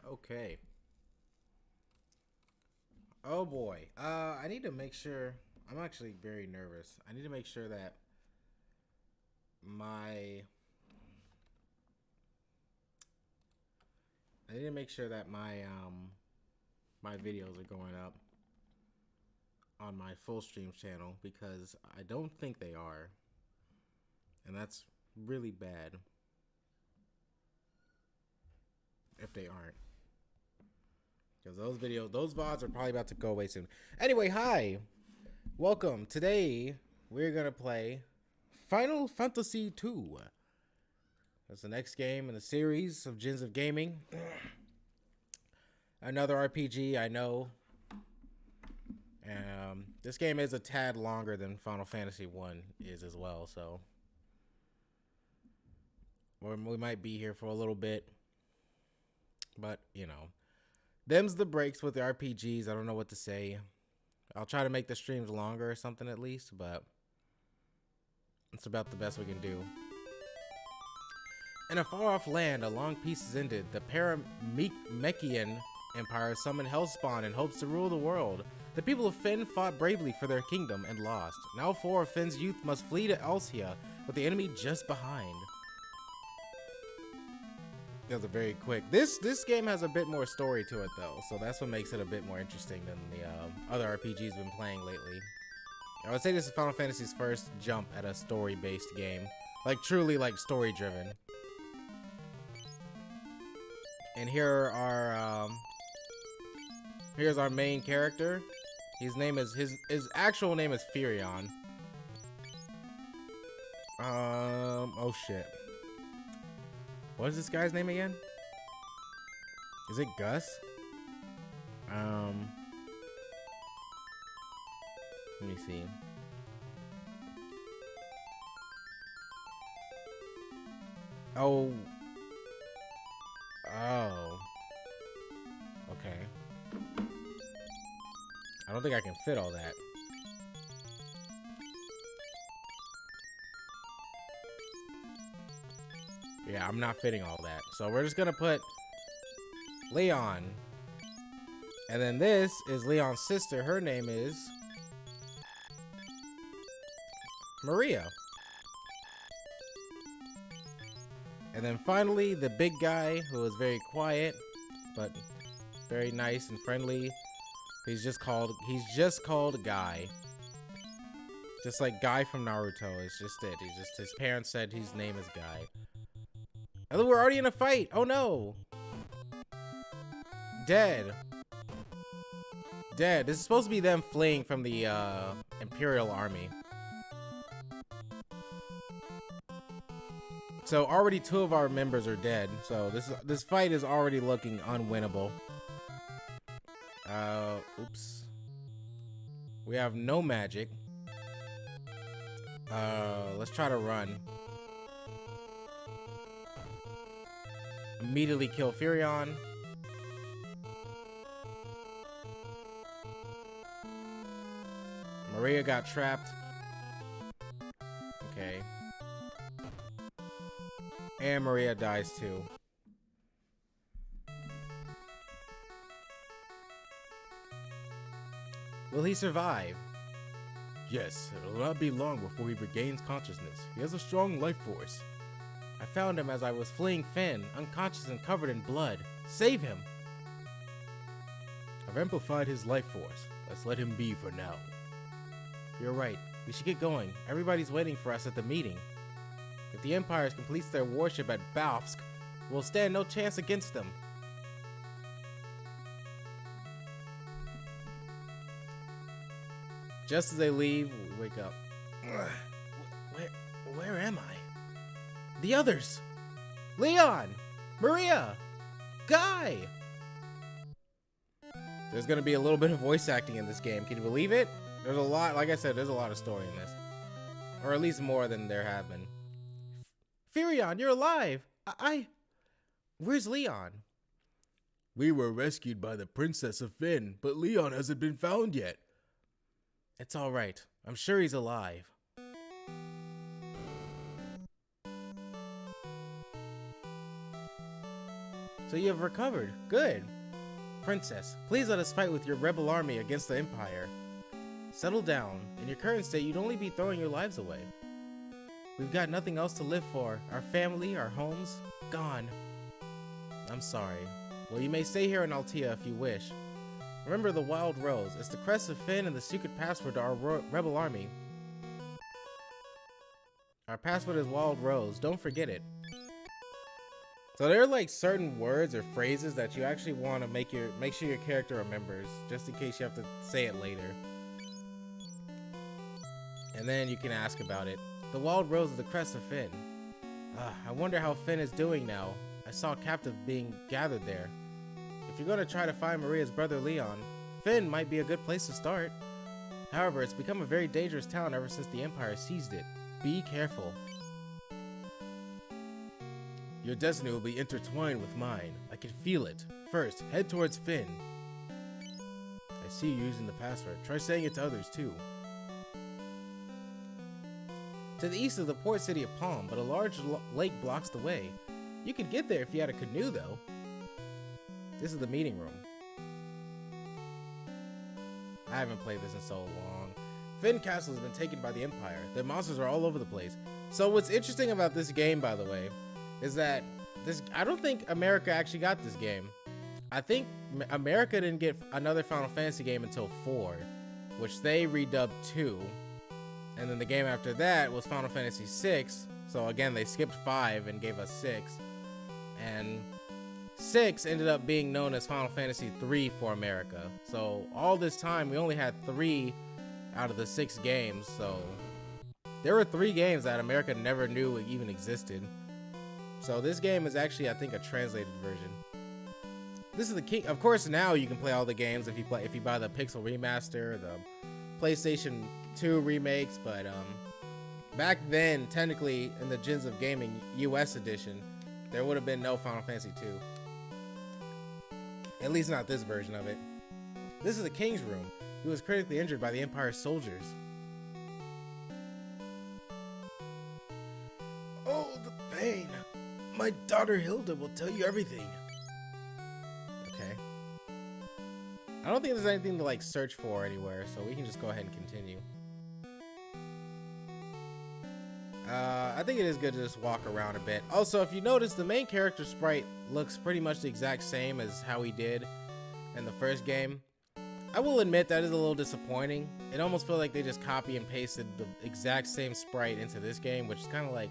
Okay. Oh boy. I need to make sure. I'm actually very nervous. I need to make sure that my. I need to make sure that my videos are going up on my full stream channel because I don't think they are, and that's really bad if they aren't. Because those VODs are probably about to go away soon. Anyway, hi. Welcome. Today, we're going to play Final Fantasy II. That's the next game in the series of Gens of Gaming. Another RPG, I know. This game is a tad longer than Final Fantasy I is as well, so we might be here for a little bit. But, you know, them's the breaks with the RPGs. I don't know what to say. I'll try to make the streams longer or something at least, but it's about the best we can do. In a far-off land, a long peace is ended. The Paramechian Empire summoned Hellspawn in hopes to rule the world. The people of Fynn fought bravely for their kingdom and lost. Now 4 of Finn's youth must flee to Elsia, with the enemy just behind. That was a very quick. This game has a bit more story to it though, so that's what makes it a bit more interesting than the other RPGs we've been playing lately. I would say this is Final Fantasy's first jump at a story-based game, like truly like story-driven. And here are here's our main character. His name is his actual name is Firion. Oh shit. What is this guy's name again? Is it Gus? Let me see. Oh. Oh. Okay. I don't think I can fit all that. Yeah, I'm not fitting all that. So we're just gonna put Leon. And then this is Leon's sister. Her name is Maria. And then finally, the big guy who is very quiet, but very nice and friendly. He's just called Guy. Just like Guy from Naruto. It's just it. His parents said his name is Guy. And look, we're already in a fight. Oh no. Dead. This is supposed to be them fleeing from the Imperial Army. So already 2 of our members are dead. So this fight is already looking unwinnable. Oops. We have no magic. Let's try to run. Immediately kill Firion. Maria got trapped. Okay. And Maria dies too. Will he survive? Yes, it'll not be long before he regains consciousness. He has a strong life force. I found him as I was fleeing Fynn, unconscious and covered in blood. Save him! I've amplified his life force. Let's let him be for now. You're right. We should get going. Everybody's waiting for us at the meeting. If the Empire completes their warship at Balsk, we'll stand no chance against them. Just as they leave, we wake up. Where am I? The others! Leon! Maria! Guy! There's gonna be a little bit of voice acting in this game. Can you believe it? There's a lot, like I said, there's a lot of story in this. Or at least more than there have been. Firion, you're alive! Where's Leon? We were rescued by the Princess of Fynn, but Leon hasn't been found yet. It's alright. I'm sure he's alive. So you have recovered. Good. Princess, please let us fight with your rebel army against the Empire. Settle down. In your current state, you'd only be throwing your lives away. We've got nothing else to live for. Our family, our homes, gone. I'm sorry. Well, you may stay here in Altea if you wish. Remember the Wild Rose. It's the crest of Finn and the secret password to our rebel army. Our password is Wild Rose. Don't forget it. So there are like certain words or phrases that you actually want to make sure your character remembers, just in case you have to say it later. And then you can ask about it. The Wild Rose is the crest of Finn. I wonder how Finn is doing now. I saw a captive being gathered there. If you're going to try to find Maria's brother Leon, Finn might be a good place to start. However, it's become a very dangerous town ever since the Empire seized it. Be careful. Your destiny will be intertwined with mine. I can feel it. First, head towards Finn. I see you using the password. Try saying it to others too. To the east of the port city of Palm, but a large lake blocks the way. You could get there if you had a canoe, though. This is the meeting room. I haven't played this in so long. Finn Castle has been taken by the Empire. The monsters are all over the place. So what's interesting about this game, by the way, is that I don't think America actually got this game. I think America didn't get another Final Fantasy game until 4, which they redubbed 2. And then the game after that was Final Fantasy VI. So again, they skipped 5 and gave us 6. And 6 ended up being known as Final Fantasy III for America. So all this time, we only had 3 out of the 6 games. So there were 3 games that America never knew even existed. So this game is actually, I think, a translated version. This is the king. Of course, now you can play all the games if you buy the Pixel Remaster, the PlayStation 2 remakes. But back then, technically, in the Gens of Gaming US edition, there would have been no Final Fantasy II. At least not this version of it. This is the king's room. He was critically injured by the Empire's soldiers. Oh, the pain. My daughter Hilda will tell you everything. Okay. I don't think there's anything to like search for anywhere, so we can just go ahead and continue. I think it is good to just walk around a bit. Also, if you notice, the main character sprite looks pretty much the exact same as how he did in the first game. I will admit that is a little disappointing. It almost feels like they just copy and pasted the exact same sprite into this game, which is kind of like,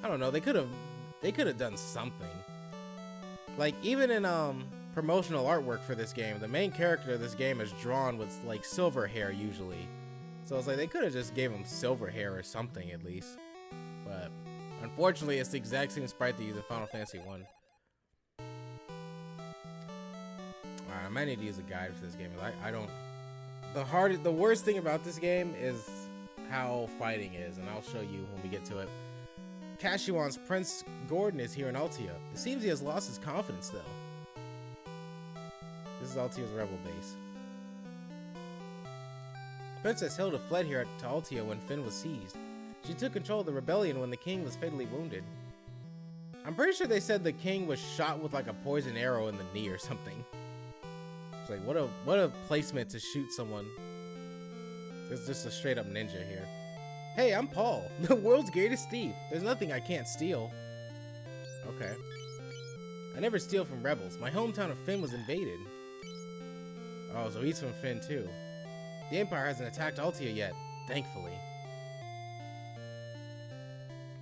I don't know, they could have done something. Like, even in promotional artwork for this game, the main character of this game is drawn with like silver hair usually. So it's like they could have just gave him silver hair or something at least. But unfortunately, it's the exact same sprite they use in Final Fantasy 1. Alright, I might need to use a guide for this game. I don't. The worst thing about this game is how fighting is, and I'll show you when we get to it. Kashuan's Prince Gordon is here in Altea. It seems he has lost his confidence, though. This is Altea's rebel base. Princess Hilda fled here to Altea when Finn was seized. She took control of the rebellion when the king was fatally wounded. I'm pretty sure they said the king was shot with like a poison arrow in the knee or something. It's like, what a placement to shoot someone. It's just a straight up ninja here. Hey, I'm Paul, the world's greatest thief. There's nothing I can't steal. Okay. I never steal from rebels. My hometown of Finn was invaded. Oh, so he's from Finn too. The Empire hasn't attacked Altea yet, thankfully.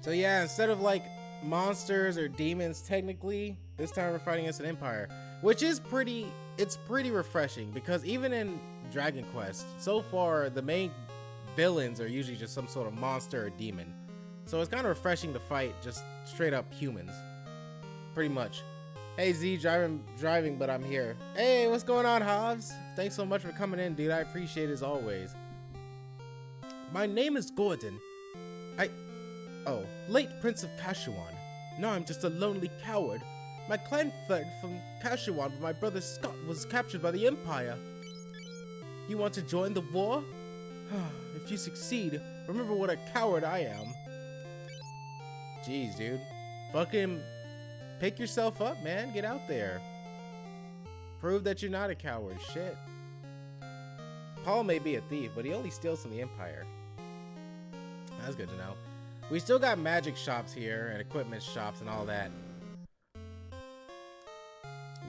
So yeah, instead of like monsters or demons, technically, this time we're fighting against an Empire, which is pretty refreshing, because even in Dragon Quest, so far the main villains are usually just some sort of monster or demon. So it's kind of refreshing to fight just straight up humans. Pretty much. Hey Z, driving, but I'm here. Hey, what's going on, Hobbs? Thanks so much for coming in, dude. I appreciate it as always. My name is Gordon. Oh, late Prince of Kashuan. Now I'm just a lonely coward. My clan fled from Kashuan, but my brother Scott was captured by the Empire. You want to join the war? If you succeed, remember what a coward I am. Jeez, dude. Fucking pick yourself up, man. Get out there. Prove that you're not a coward. Shit. Paul may be a thief, but he only steals from the Empire. That's good to know. We still got magic shops here and equipment shops and all that.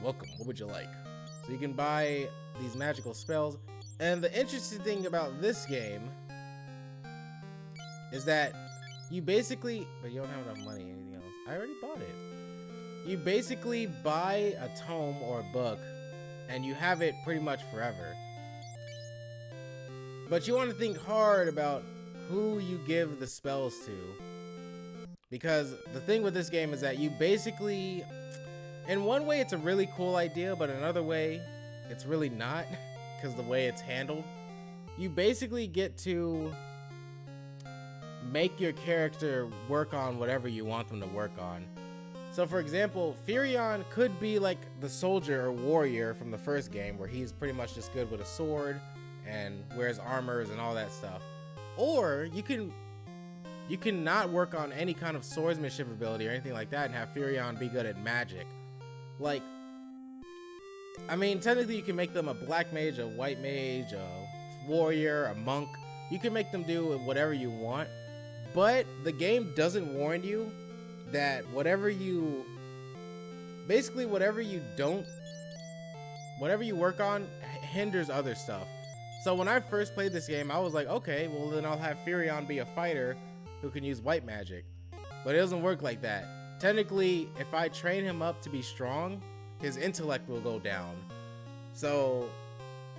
Welcome. What would you like? So you can buy these magical spells. And the interesting thing about this game is that you basically, but you don't have enough money or anything else. I already bought it. You basically buy a tome or a book and you have it pretty much forever. But you want to think hard about who you give the spells to. Because the thing with this game is that you basically, in one way it's a really cool idea, but another way it's really not, because the way it's handled. You basically get to make your character work on whatever you want them to work on. So for example, Firion could be like the soldier or warrior from the first game, where he's pretty much just good with a sword and wears armors and all that stuff. Or you can not work on any kind of swordsmanship ability or anything like that and have Firion be good at magic. Like, I mean, technically you can make them a black mage, a white mage, a warrior, a monk. You can make them do whatever you want, but the game doesn't warn you that whatever you work on hinders other stuff. So when I first played this game, I was like, okay, well then I'll have Firion be a fighter who can use white magic. But it doesn't work like that. Technically, if I train him up to be strong, his intellect will go down. So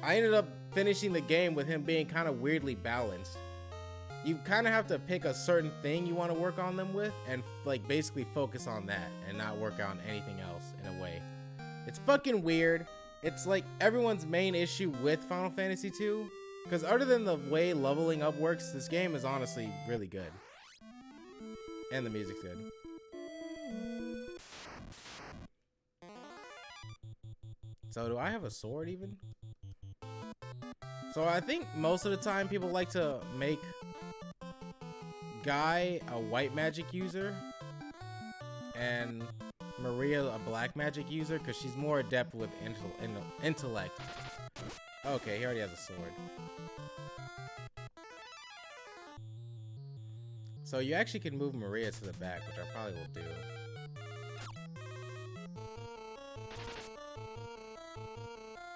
I ended up finishing the game with him being kind of weirdly balanced. You kind of have to pick a certain thing you want to work on them with and like basically focus on that and not work on anything else in a way. It's fucking weird. It's like everyone's main issue with Final Fantasy II, because other than the way leveling up works, this game is honestly really good. And the music's good. So do I have a sword even? So I think most of the time people like to make Guy a white magic user and Maria a black magic user because she's more adept with intellect. Okay, he already has a sword. So you actually can move Maria to the back, which I probably will do.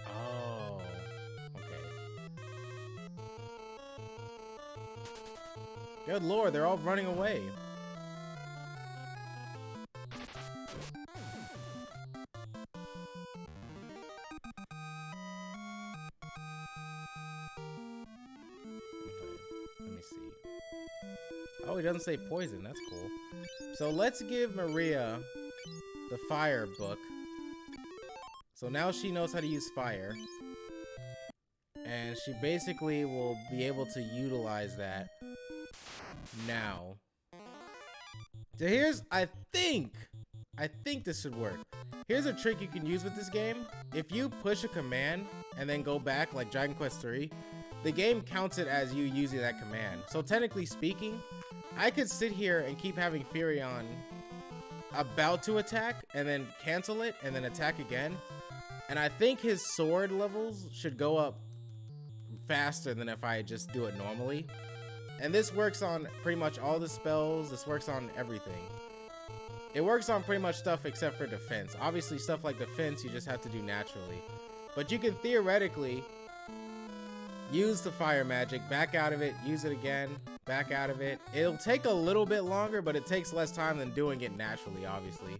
Oh, okay. Good lord, they're all running away. Let me see. Oh, he doesn't say poison. That's cool. So let's give Maria the fire book. So now she knows how to use fire. And she basically will be able to utilize that now. So here's, I think this should work. Here's a trick you can use with this game. If you push a command and then go back like Dragon Quest III, the game counts it as you using that command. So technically speaking, I could sit here and keep having Firion about to attack and then cancel it and then attack again. And I think his sword levels should go up faster than if I just do it normally. And this works on pretty much all the spells. This works on everything. It works on pretty much stuff except for defense. Obviously stuff like defense you just have to do naturally. But you can theoretically use the fire magic, back out of it, use it again, back out of it. It'll take a little bit longer, but it takes less time than doing it naturally, obviously.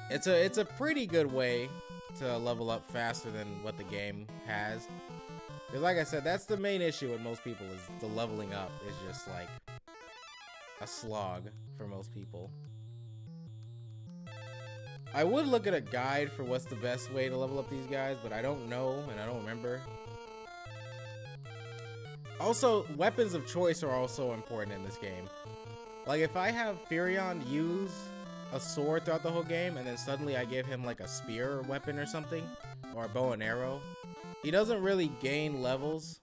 It's a pretty good way to level up faster than what the game has. Because like I said, that's the main issue with most people, is the leveling up is just like a slog for most people. I would look at a guide for what's the best way to level up these guys, but I don't know and I don't remember. Also, weapons of choice are also important in this game. Like if I have Firion use a sword throughout the whole game and then suddenly I give him like a spear weapon or something, or a bow and arrow, he doesn't really gain levels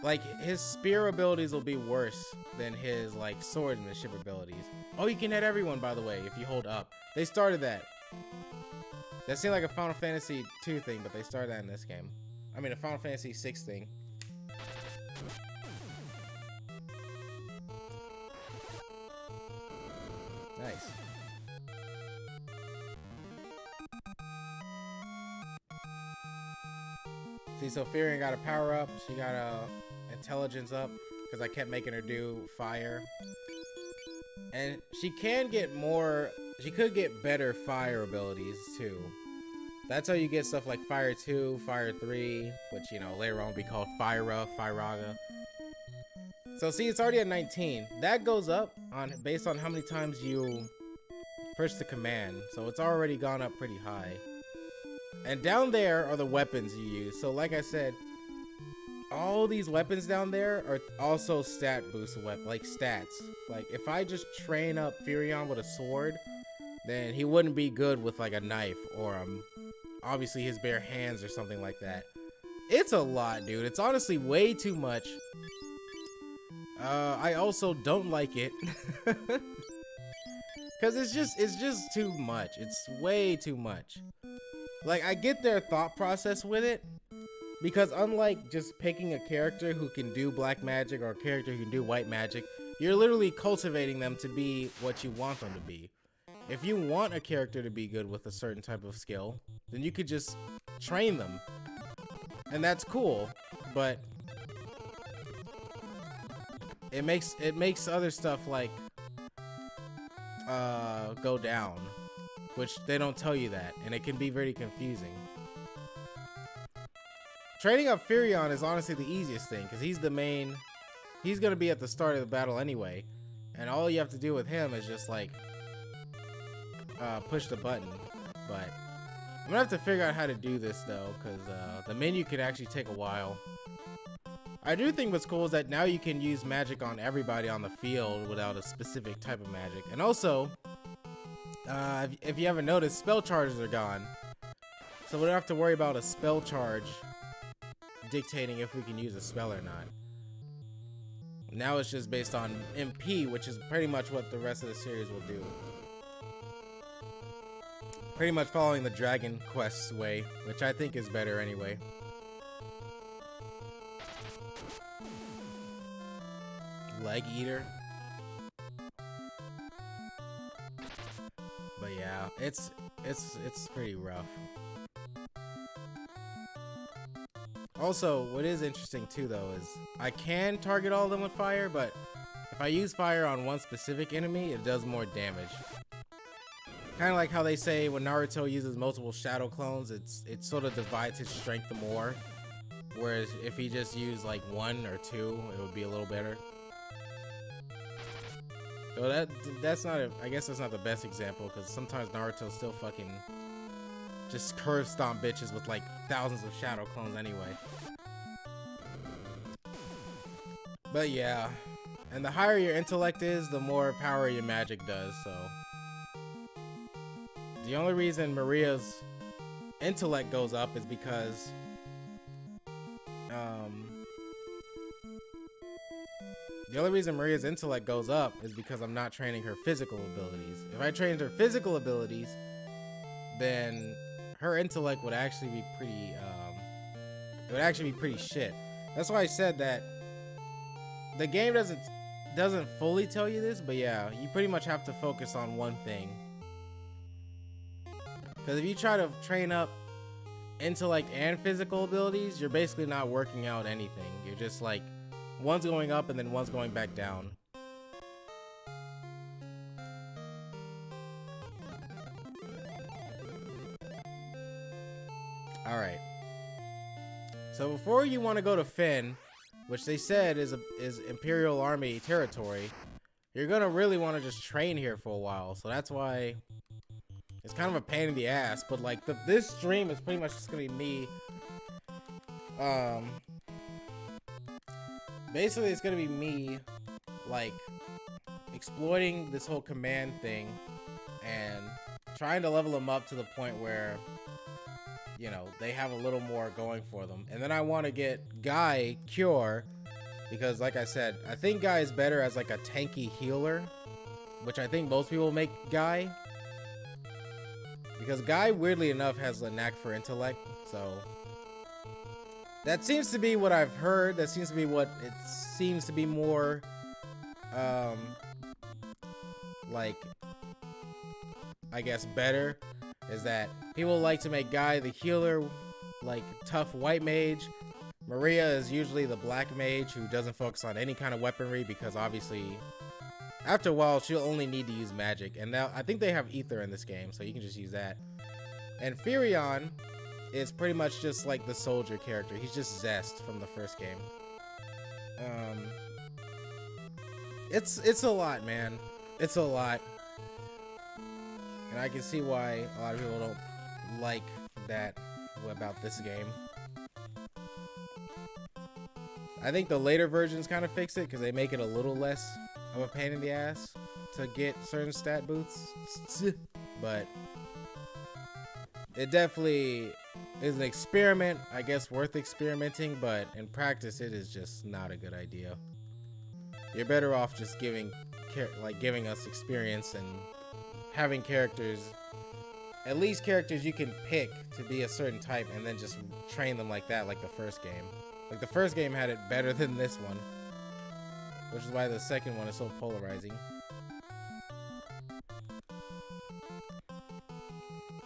like his spear abilities will be worse than his like swordsmanship abilities. Oh, you can hit everyone, by the way, if you hold up. They started that. That seemed like a Final Fantasy II thing, but they started that in this game. I mean, a Final Fantasy VI thing. Nice. See, so Firion got a power up. She got a intelligence up because I kept making her do fire. And she can get more. She could get better fire abilities too. That's how you get stuff like Fire 2, Fire 3, which, you know, later on will be called Fyra, Fyraga. So see, it's already at 19. That goes up based on how many times you push the command. So it's already gone up pretty high. And down there are the weapons you use. So like I said, all these weapons down there are also stat boost like stats. Like if I just train up Firion with a sword, then he wouldn't be good with like a knife or obviously his bare hands or something like that. It's a lot, dude. It's honestly way too much. I also don't like it. Cause it's just too much. It's way too much. Like, I get their thought process with it, because unlike just picking a character who can do black magic or a character who can do white magic, you're literally cultivating them to be what you want them to be. If you want a character to be good with a certain type of skill, then you could just train them. And that's cool, but it makes other stuff like go down, which they don't tell you that, and it can be very confusing. Training up Firion is honestly the easiest thing, because he's the main. He's gonna be at the start of the battle anyway, and all you have to do with him is just like push the button. But I'm gonna have to figure out how to do this though, because the menu could actually take a while. I do think what's cool is that now you can use magic on everybody on the field without a specific type of magic. And also, if you haven't noticed, spell charges are gone. So we don't have to worry about a spell charge dictating if we can use a spell or not. Now it's just based on MP, which is pretty much what the rest of the series will do. Pretty much following the Dragon Quest's way, which I think is better anyway. Leg Eater. But yeah, it's pretty rough. Also, what is interesting too though is I can target all of them with fire, but if I use fire on one specific enemy, it does more damage. Kind of like how they say when Naruto uses multiple shadow clones, it sort of divides his strength more. Whereas if he just used like 1 or 2, it would be a little better. So that's not I guess that's not the best example, because sometimes Naruto still fucking just curve stomp bitches with like thousands of shadow clones anyway. But yeah, and the higher your intellect is, the more power your magic does. So the only reason Maria's intellect goes up is because I'm not training her physical abilities. If I trained her physical abilities, then her intellect would actually be pretty shit. That's why I said that the game doesn't fully tell you this, but yeah, you pretty much have to focus on one thing. Because if you try to train up intellect and physical abilities, you're basically not working out anything. You're just like, one's going up and then one's going back down. Alright. So before you want to go to Fynn, which they said is Imperial Army territory, you're gonna really want to just train here for a while. So that's why it's kind of a pain in the ass. But like this stream is pretty much just gonna be me. Basically, it's gonna be me like exploiting this whole command thing and trying to level them up to the point where, you know, they have a little more going for them. And then I want to get Guy Cure Because like I said, I think Guy is better as like a tanky healer, which I think most people make Guy. Because Guy, weirdly enough, has a knack for intellect, so that seems to be what I've heard. That seems to be what it seems to be more, like, I guess better, is that people like to make Guy the healer, like tough white mage. Maria is usually the black mage who doesn't focus on any kind of weaponry because obviously after a while she'll only need to use magic, and now I think they have ether in this game, so you can just use that. And Firion is pretty much just like the soldier character. He's just Zest from the first game. It's a lot, man. It's a lot. And I can see why a lot of people don't like that about this game. I think the later versions kind of fix it because they make it a little less of a pain in the ass to get certain stat boosts. But it definitely is an experiment, I guess, worth experimenting, but in practice it is just not a good idea. You're better off just giving us experience and having characters, at least characters you can pick to be a certain type, and then just train them like that, like the first game. Like the first game had it better than this one, which is why the second one is so polarizing.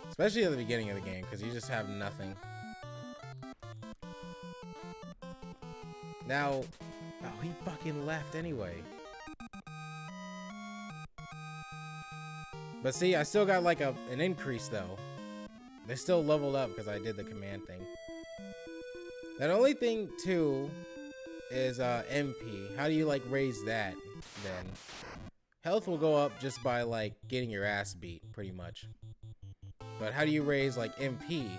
Especially at the beginning of the game, because you just have nothing. Now, oh, he fucking left anyway. But see, I still got like an increase though. They still leveled up because I did the command thing. The only thing too is MP. How do you like raise that then? Health will go up just by like getting your ass beat pretty much. But how do you raise like MP?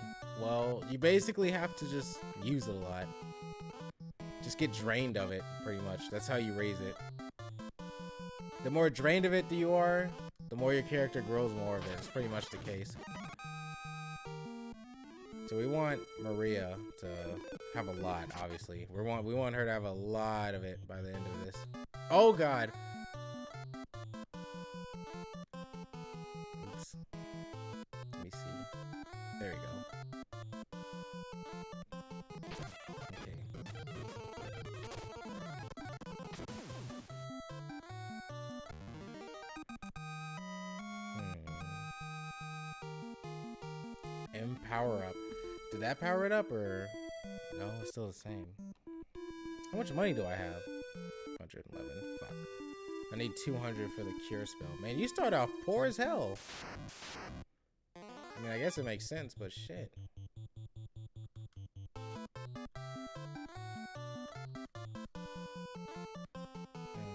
Well, you basically have to just use it a lot. Just get drained of it pretty much. That's how you raise it. The more drained of it you are, the more your character grows more of it. It's pretty much the case. So we want Maria to have a lot, obviously. We want her to have a lot of it by the end of this. Oh god. Oops. Let me see. There we go. Okay. Power up. Did that power it up or no? It's still the same. How much money do I have? 111. Fuck. I need 200 for the cure spell. Man, you start off poor as hell. I mean, I guess it makes sense, but shit.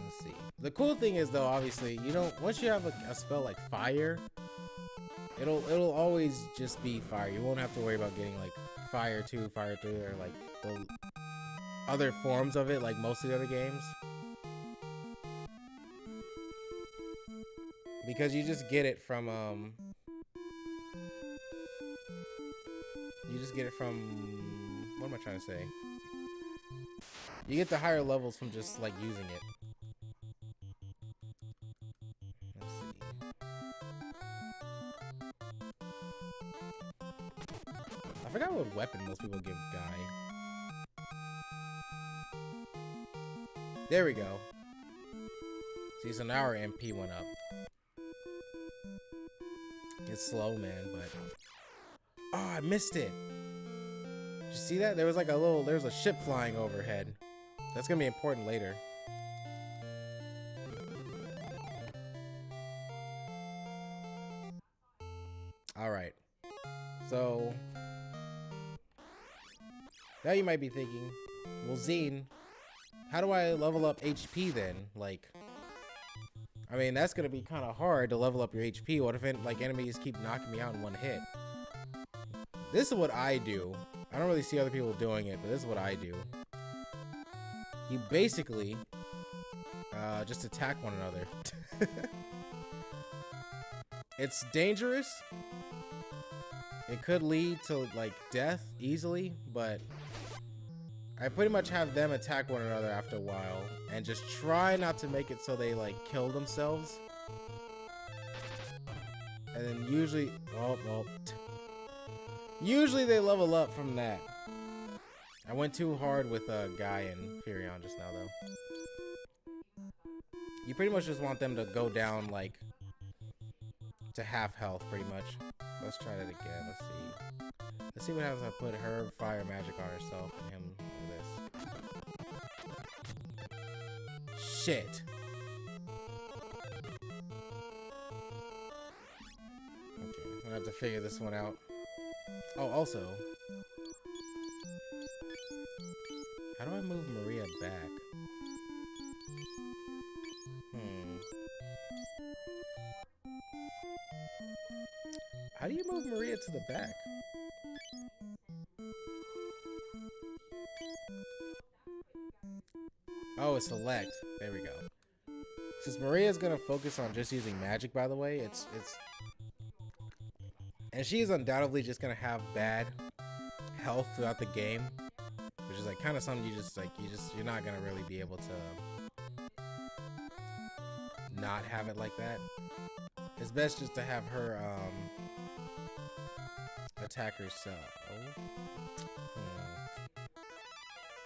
Let's see. The cool thing is though, obviously, you don't. Once you have a spell like fire, it'll always just be fire. You won't have to worry about getting like fire 2, fire 3, or like the other forms of it like most of the other games. Because you just get it from what am I trying to say? You get the higher levels from just like using it. Let's see. I forgot what weapon most people give Guy. There we go. See, so now our MP went up. It's slow, man, but... Oh, I missed it! Did you see that? There was like there's a ship flying overhead. That's gonna be important later. Alright. So... now you might be thinking, well, Zine, how do I level up HP then? Like... I mean, that's gonna be kind of hard to level up your HP. What if like enemies keep knocking me out in one hit? This is what I do. I don't really see other people doing it, but this is what I do. You basically just attack one another. It's dangerous. It could lead to like death easily, but I pretty much have them attack one another after a while and just try not to make it so they like kill themselves. And then usually, usually they level up from that. I went too hard with Guy and Furion just now though. You pretty much just want them to go down like to half health pretty much. Let's try that again. Let's see. Let's see what happens if I put her fire magic on herself and him with this. Shit. Okay, I'm gonna have to figure this one out. Oh, also, how do I move Maria back? How do you move Maria to the back? Oh, it's select. There we go. Since Maria's gonna focus on just using magic, by the way, and she is undoubtedly just gonna have bad health throughout the game, which is like kind of something you're not gonna really be able to not have it like that. It's best just to have her attack herself.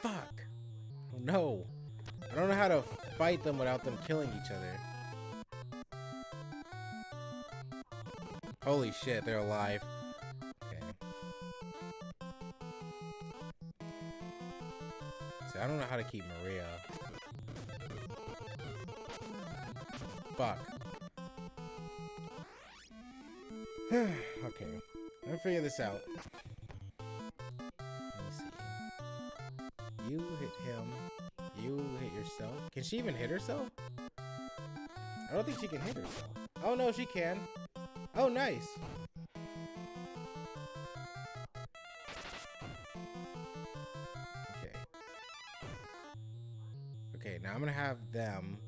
Fuck. Oh, no. I don't know how to fight them without them killing each other. Holy shit, they're alive. Okay. See, I don't know how to keep Maria. Fuck. Okay. I'm gonna figure this out. Let me see. You hit him. You hit yourself. Can she even hit herself? I don't think she can hit herself. Oh no, she can. Oh, nice. Okay. Okay, now I'm gonna have them.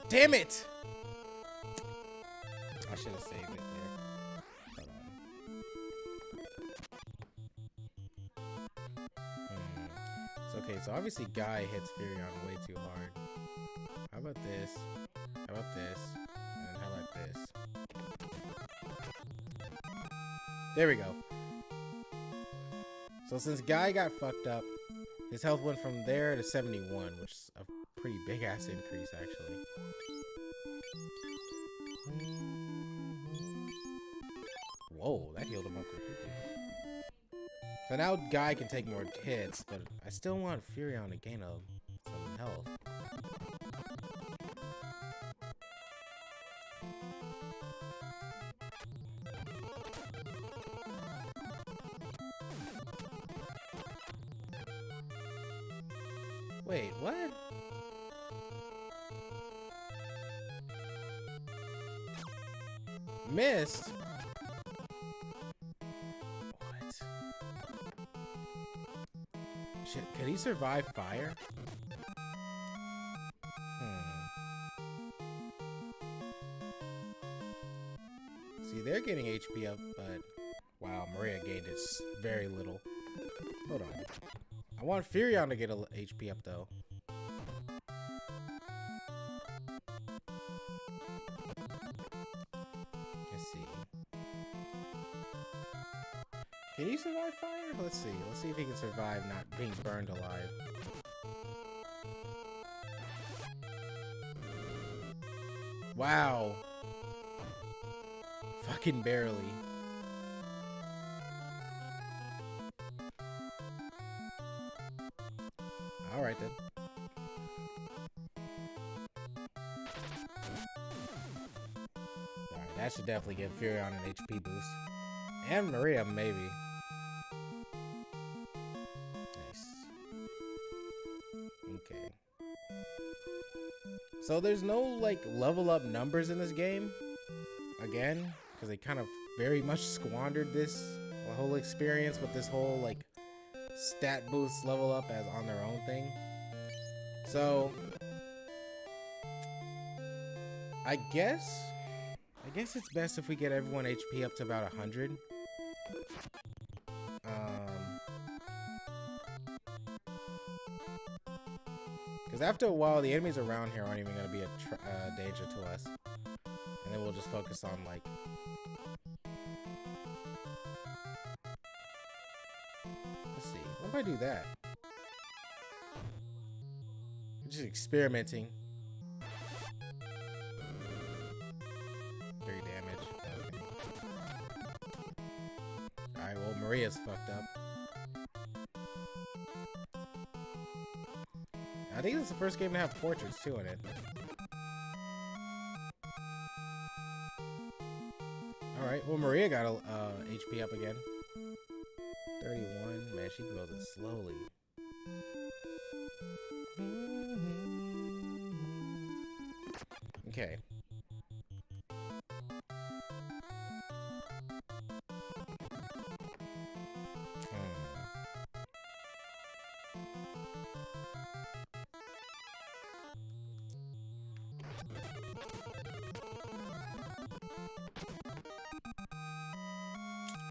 Damn it! I should have saved it there. Hold on. So, okay, so obviously Guy hits Furion way too hard. How about this? How about this? And then how about this? There we go. So since Guy got fucked up, his health went from there to 71, which is a pretty big ass increase actually. Whoa, that healed him up completely. So now Guy can take more hits, but I still want Furion to gain some health. Wait, what? Missed? What? Shit, could he survive fire? See, they're getting HP up, but wow, Maria gained it very little. Hold on. I want Furion to get a HP up though. Let's see. Can he survive fire? Let's see. Let's see if he can survive not being burned alive. Wow. Fucking barely. Alright then. Alright, that should definitely give Furion an HP boost. And Maria, maybe. Nice. Okay. So there's no, like, level up numbers in this game. Again, because they kind of very much squandered this whole experience with this whole, like, stat boost level up as on their own thing. So I guess it's best if we get everyone HP up to about 100. Because after a while, the enemies around here aren't even going to be a danger to us. And then we'll just focus on, like... Let's see. What if I do that? Just experimenting. 3 damage. Okay. Alright, well, Maria's fucked up. I think this is the first game to have portraits, too, in it. Alright, well, Maria got HP up again. 31. Man, she grows it slowly. Okay.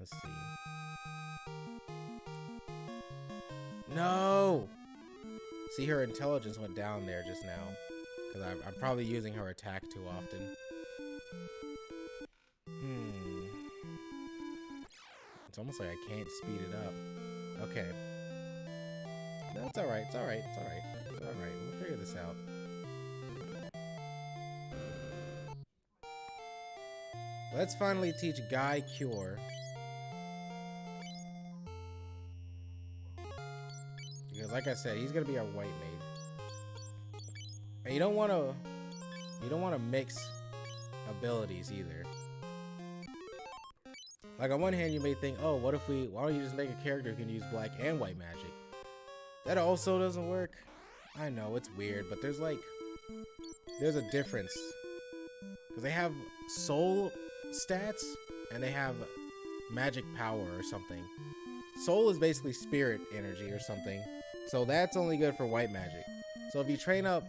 Let's see. No! See, her intelligence went down there just now. Because I'm probably using her attack too often. It's almost like I can't speed it up. Okay. No, it's alright, it's alright, it's alright. It's alright, we'll figure this out. Let's finally teach Guy Cure. Because like I said, he's gonna be our white maid. And you don't wanna mix abilities either. Like on one hand you may think, oh, why don't you just make a character who can use black and white magic? That also doesn't work. I know, it's weird, but there's a difference. Because they have soul stats and they have magic power or something. Soul is basically spirit energy or something. So that's only good for white magic. So if you train up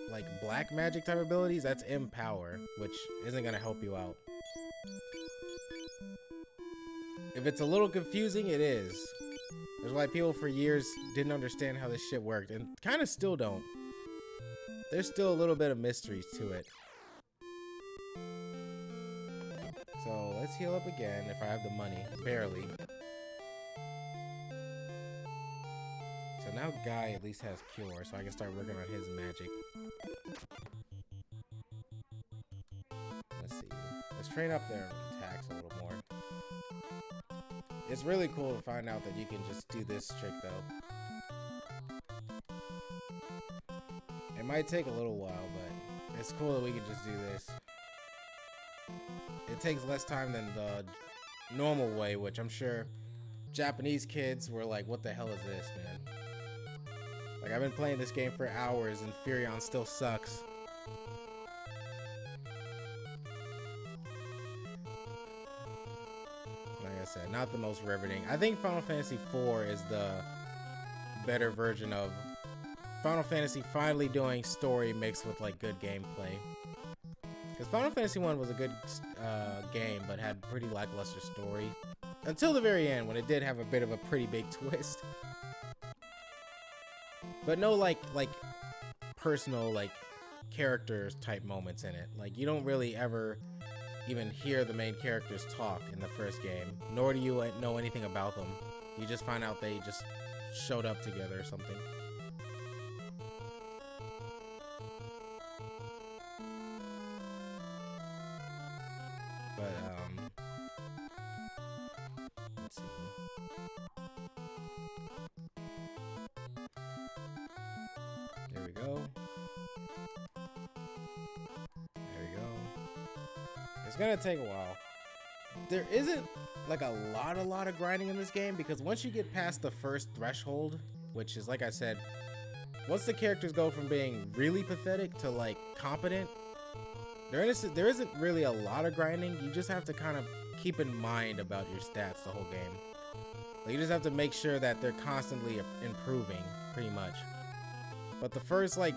like black magic type abilities, that's empower, which isn't gonna help you out. If it's a little confusing, it is. There's why people for years didn't understand how this shit worked, and kind of still don't. There's still a little bit of mysteries to it. So let's heal up again if I have the money. Barely. So now Guy at least has cure, so I can start working on his magic. Let's see. Let's train up their attacks a little more. It's really cool to find out that you can just do this trick though. It might take a little while, but it's cool that we can just do this. It takes less time than the normal way, which I'm sure Japanese kids were like, what the hell is this, man? Like, I've been playing this game for hours and Furion still sucks. Like I said, not the most riveting. I think Final Fantasy IV is the better version of Final Fantasy finally doing story mixed with like good gameplay. Because Final Fantasy I was a good game, but had pretty lackluster story. Until the very end, when it did have a bit of a pretty big twist. But no like personal like characters type moments in it. Like you don't really ever even hear the main characters talk in the first game. Nor do you know anything about them. You just find out they just showed up together or something. But, let's see. There we go. There we go. It's gonna take a while. There isn't like a lot of grinding in this game because once you get past the first threshold, which is like I said, once the characters go from being really pathetic to like competent, there isn't really a lot of grinding. You just have to kind of keep in mind about your stats the whole game. Like, you just have to make sure that they're constantly improving, pretty much. But the first like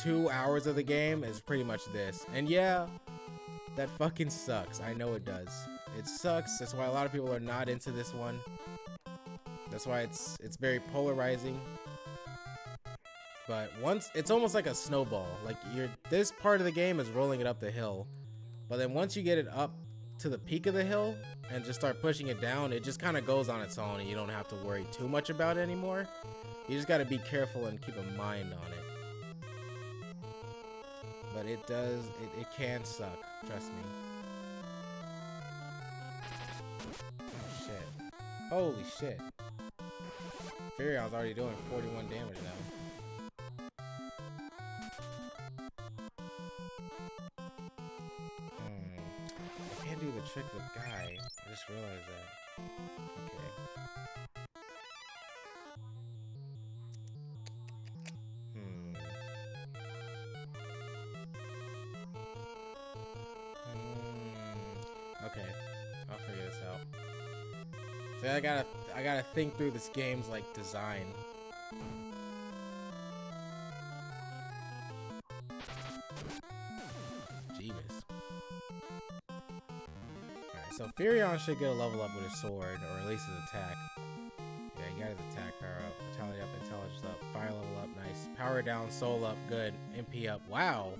2 hours of the game is pretty much this. And yeah, that fucking sucks. I know it does. It sucks. That's why a lot of people are not into this one. That's why it's very polarizing. But once it's almost like a snowball. Like this part of the game is rolling it up the hill, but then once you get it up to the peak of the hill and just start pushing it down, it just kind of goes on its own, and you don't have to worry too much about it anymore. You just got to be careful and keep a mind on it. But it can suck. Trust me. Oh shit! Holy shit! Furion's already doing 41 damage now. I can't do the trick with Guy. I just realized that. Okay. Okay. I'll figure this out. So I gotta think through this game's like design. Jeebus. Alright, so Furion should get a level up with his sword, or at least his attack. Yeah, he got his attack power up, vitality up, intelligence up, fire level up, nice. Power down, soul up, good. MP up. Wow.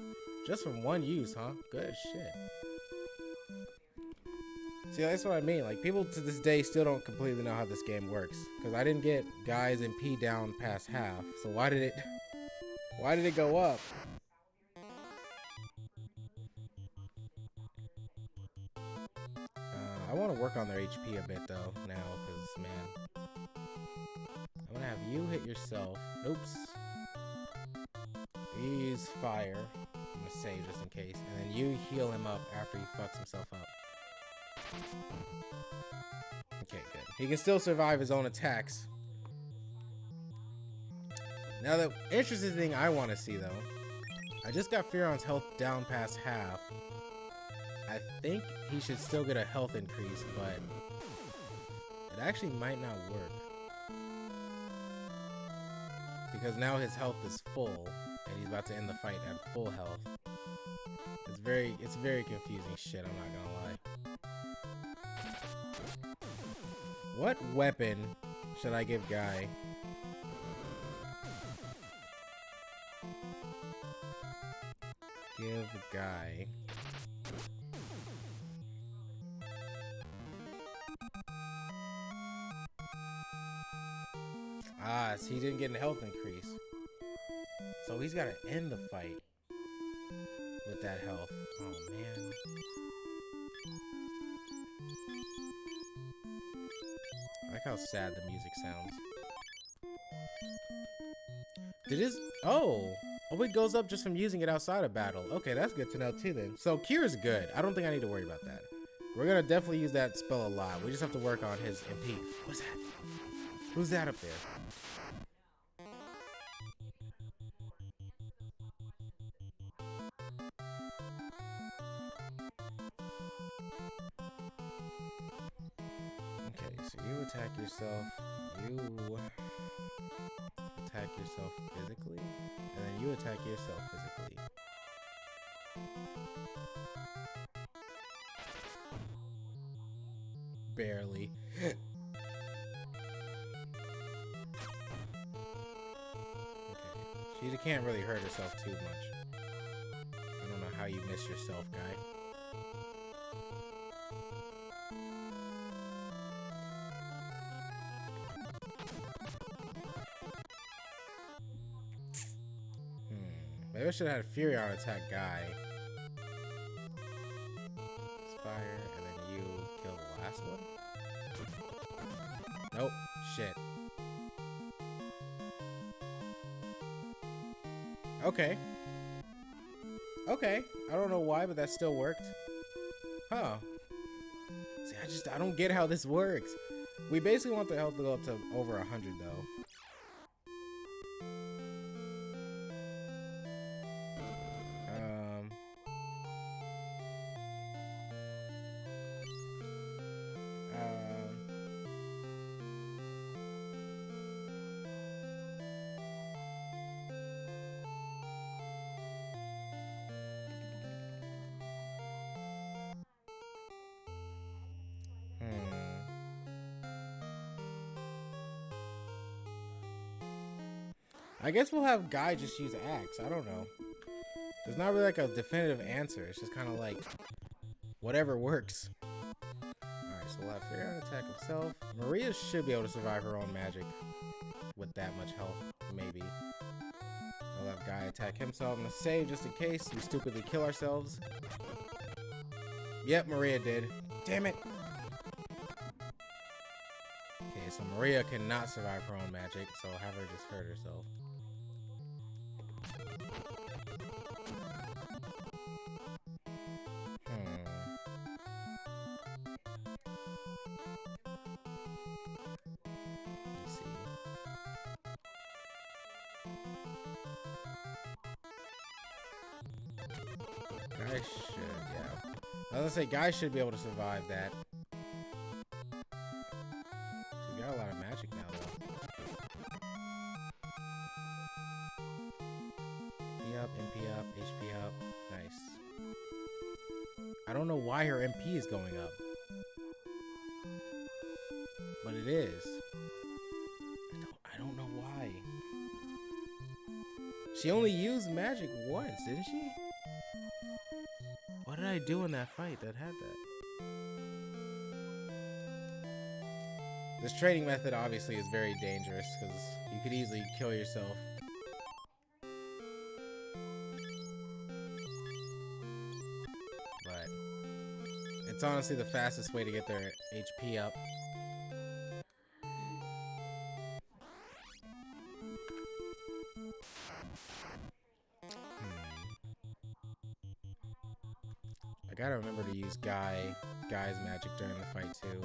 Just from one use, huh? Good shit. See, that's what I mean. Like, people to this day still don't completely know how this game works. Because I didn't get Guy's MP down past half. So why did it go up? I want to work on their HP a bit, though, now. Because, man. I'm going to have you hit yourself. Oops. You use fire. I'm going to save just in case. And then you heal him up after he fucks himself up. Okay, good. He can still survive his own attacks. Now, the interesting thing I want to see, though, I just got Furion's health down past half. I think he should still get a health increase, but it actually might not work. Because now his health is full, and he's about to end the fight at full health. It's very confusing shit, I'm not gonna lie. What weapon should I give Guy? Give Guy. Ah, so he didn't get a health increase. So he's got to end the fight with that health. Oh, man. I like how sad the music sounds. Did his... Oh, it goes up just from using it outside of battle. Okay, that's good to know too then. So Cure's good. I don't think I need to worry about that. We're gonna definitely use that spell a lot. We just have to work on his MP. What's that? Who's that up there? Okay, so you attack yourself. You attack yourself physically, and then you attack yourself physically. Barely. Okay. She can't really hurt herself too much. I don't know how you miss yourself, Guy. Maybe I should have had Furion attack Guy. Fire, and then you kill the last one. Nope. Shit. Okay. Okay. I don't know why, but that still worked. Huh. See, I don't get how this works. We basically want the health to go up to over 100, though. I guess we'll have Guy just use Axe. I don't know. There's not really like a definitive answer. It's just kind of like whatever works. Alright, so we'll have Furion attack himself. Maria should be able to survive her own magic with that much health, maybe. We'll have Guy attack himself. I'm gonna save just in case we stupidly kill ourselves. Yep, Maria did. Damn it! Okay, so Maria cannot survive her own magic, so I'll have her just hurt herself. Let's see. Guy should, yeah. I was gonna say, Guy should be able to survive that. She's got a lot of magic now, though. MP up, MP up, HP up. Nice. I don't know why her MP is going up. But it is. I don't know why. She only used magic once, didn't she? What did I do in that fight that had that? This training method obviously is very dangerous because you could easily kill yourself. But it's honestly the fastest way to get their HP up. I gotta remember to use Guy's magic during the fight too,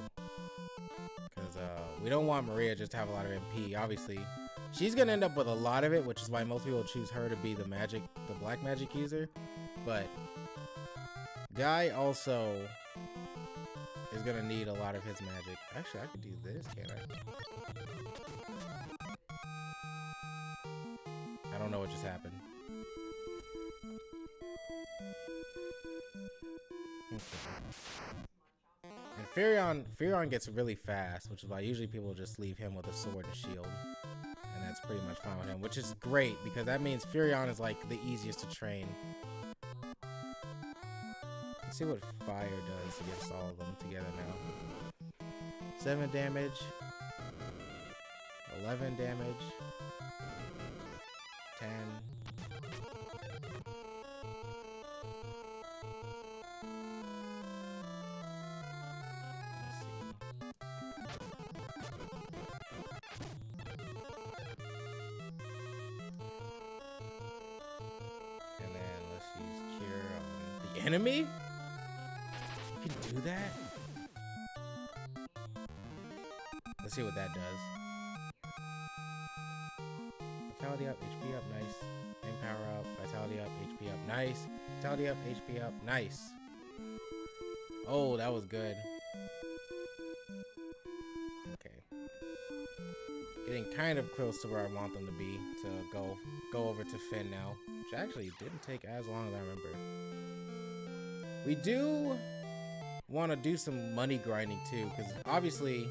because we don't want Maria just to have a lot of MP. Obviously, she's gonna end up with a lot of it, which is why most people choose her to be the black magic user. But Guy also is gonna need a lot of his magic. Actually, I could do this, can't I? I don't know what just happened. And Furion gets really fast, which is why usually people just leave him with a sword and shield. And that's pretty much fine with him, which is great because that means Furion is like the easiest to train. Let's see what fire does against all of them together now. 7 damage, 11 damage, 10. Enemy? You can do that? Let's see what that does. Vitality up, HP up, nice. Empower up, vitality up, HP up, nice. Vitality up, HP up, nice. Oh, that was good. Okay. Getting kind of close to where I want them to be to go over to Finn now. Which actually didn't take as long as I remember. We do want to do some money grinding too, because obviously,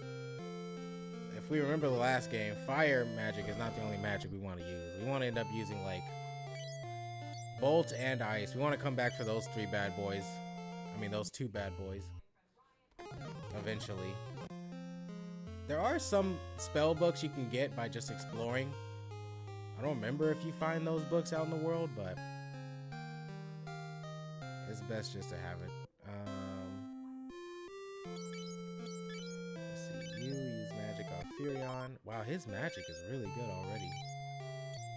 if we remember the last game, fire magic is not the only magic we want to use. We want to end up using like bolt and ice. We want to come back for those 3 bad boys. I mean, those 2 bad boys. Eventually. There are some spell books you can get by just exploring. I don't remember if you find those books out in the world, but it's best just to have it. Let's see. You use magic on Furion. Wow, his magic is really good already.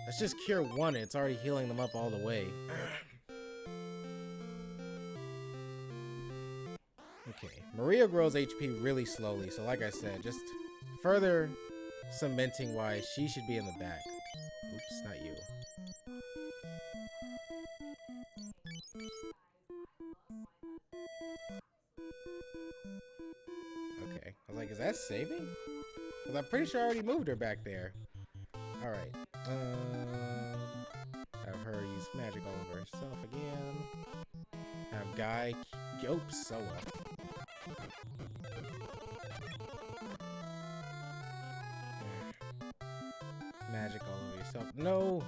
Let's just cure 1. It's already healing them up all the way. Okay. Maria grows HP really slowly. So like I said, just further cementing why she should be in the back. Oops, not you. Okay, I was like, is that saving? Because I'm pretty sure I already moved her back there. Alright. Have her use magic all over herself again. Have Guy... Oops, so well. Magic all over yourself. No.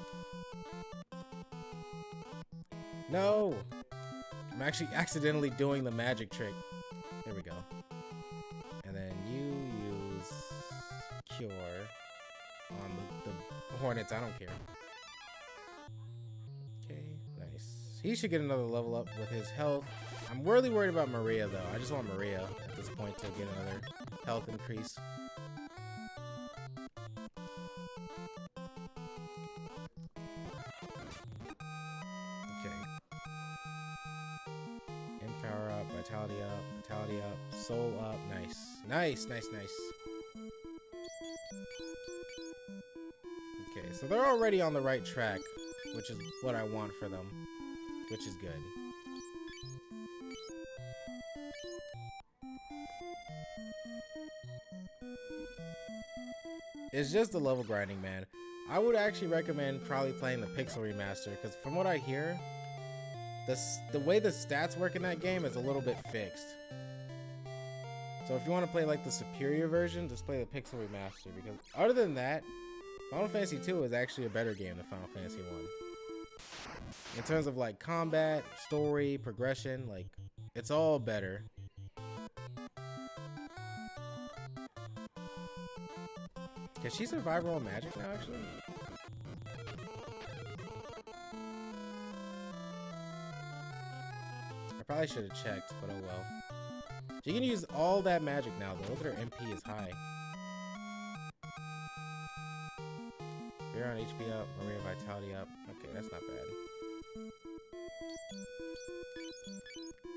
No. I'm actually accidentally doing the magic trick. There we go. And then you use cure on the hornets. I don't care. Okay, nice. He should get another level up with his health. I'm really worried about Maria though. I just want Maria at this point to get another health increase. Power up, vitality up, soul up. Nice. Okay, so they're already on the right track, which is what I want for them, which is good. It's just the level grinding, man. I would actually recommend probably playing the Pixel Remaster, because from what I hear, the way the stats work in that game is a little bit fixed. So if you want to play like the superior version, just play the Pixel Remaster, because other than that, Final Fantasy II is actually a better game than Final Fantasy I. In terms of like combat, story, progression, like it's all better. Can she survive her own magic now, actually? I probably should have checked, but oh well. She can use all that magic now, though. Look at her MP is high. You're on HP up, Maria Vitality up. Okay, that's not bad.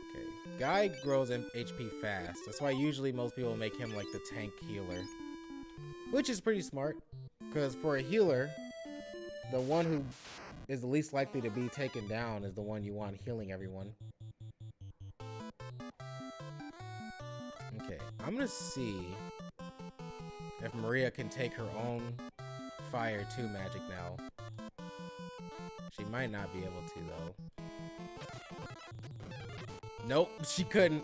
Okay, Guy grows in HP fast. That's why usually most people make him like the tank healer. Which is pretty smart, because for a healer, the one who is the least likely to be taken down is the one you want healing everyone. Okay, I'm gonna see if Maria can take her own Fire 2 magic now. She might not be able to, though. Nope, she couldn't.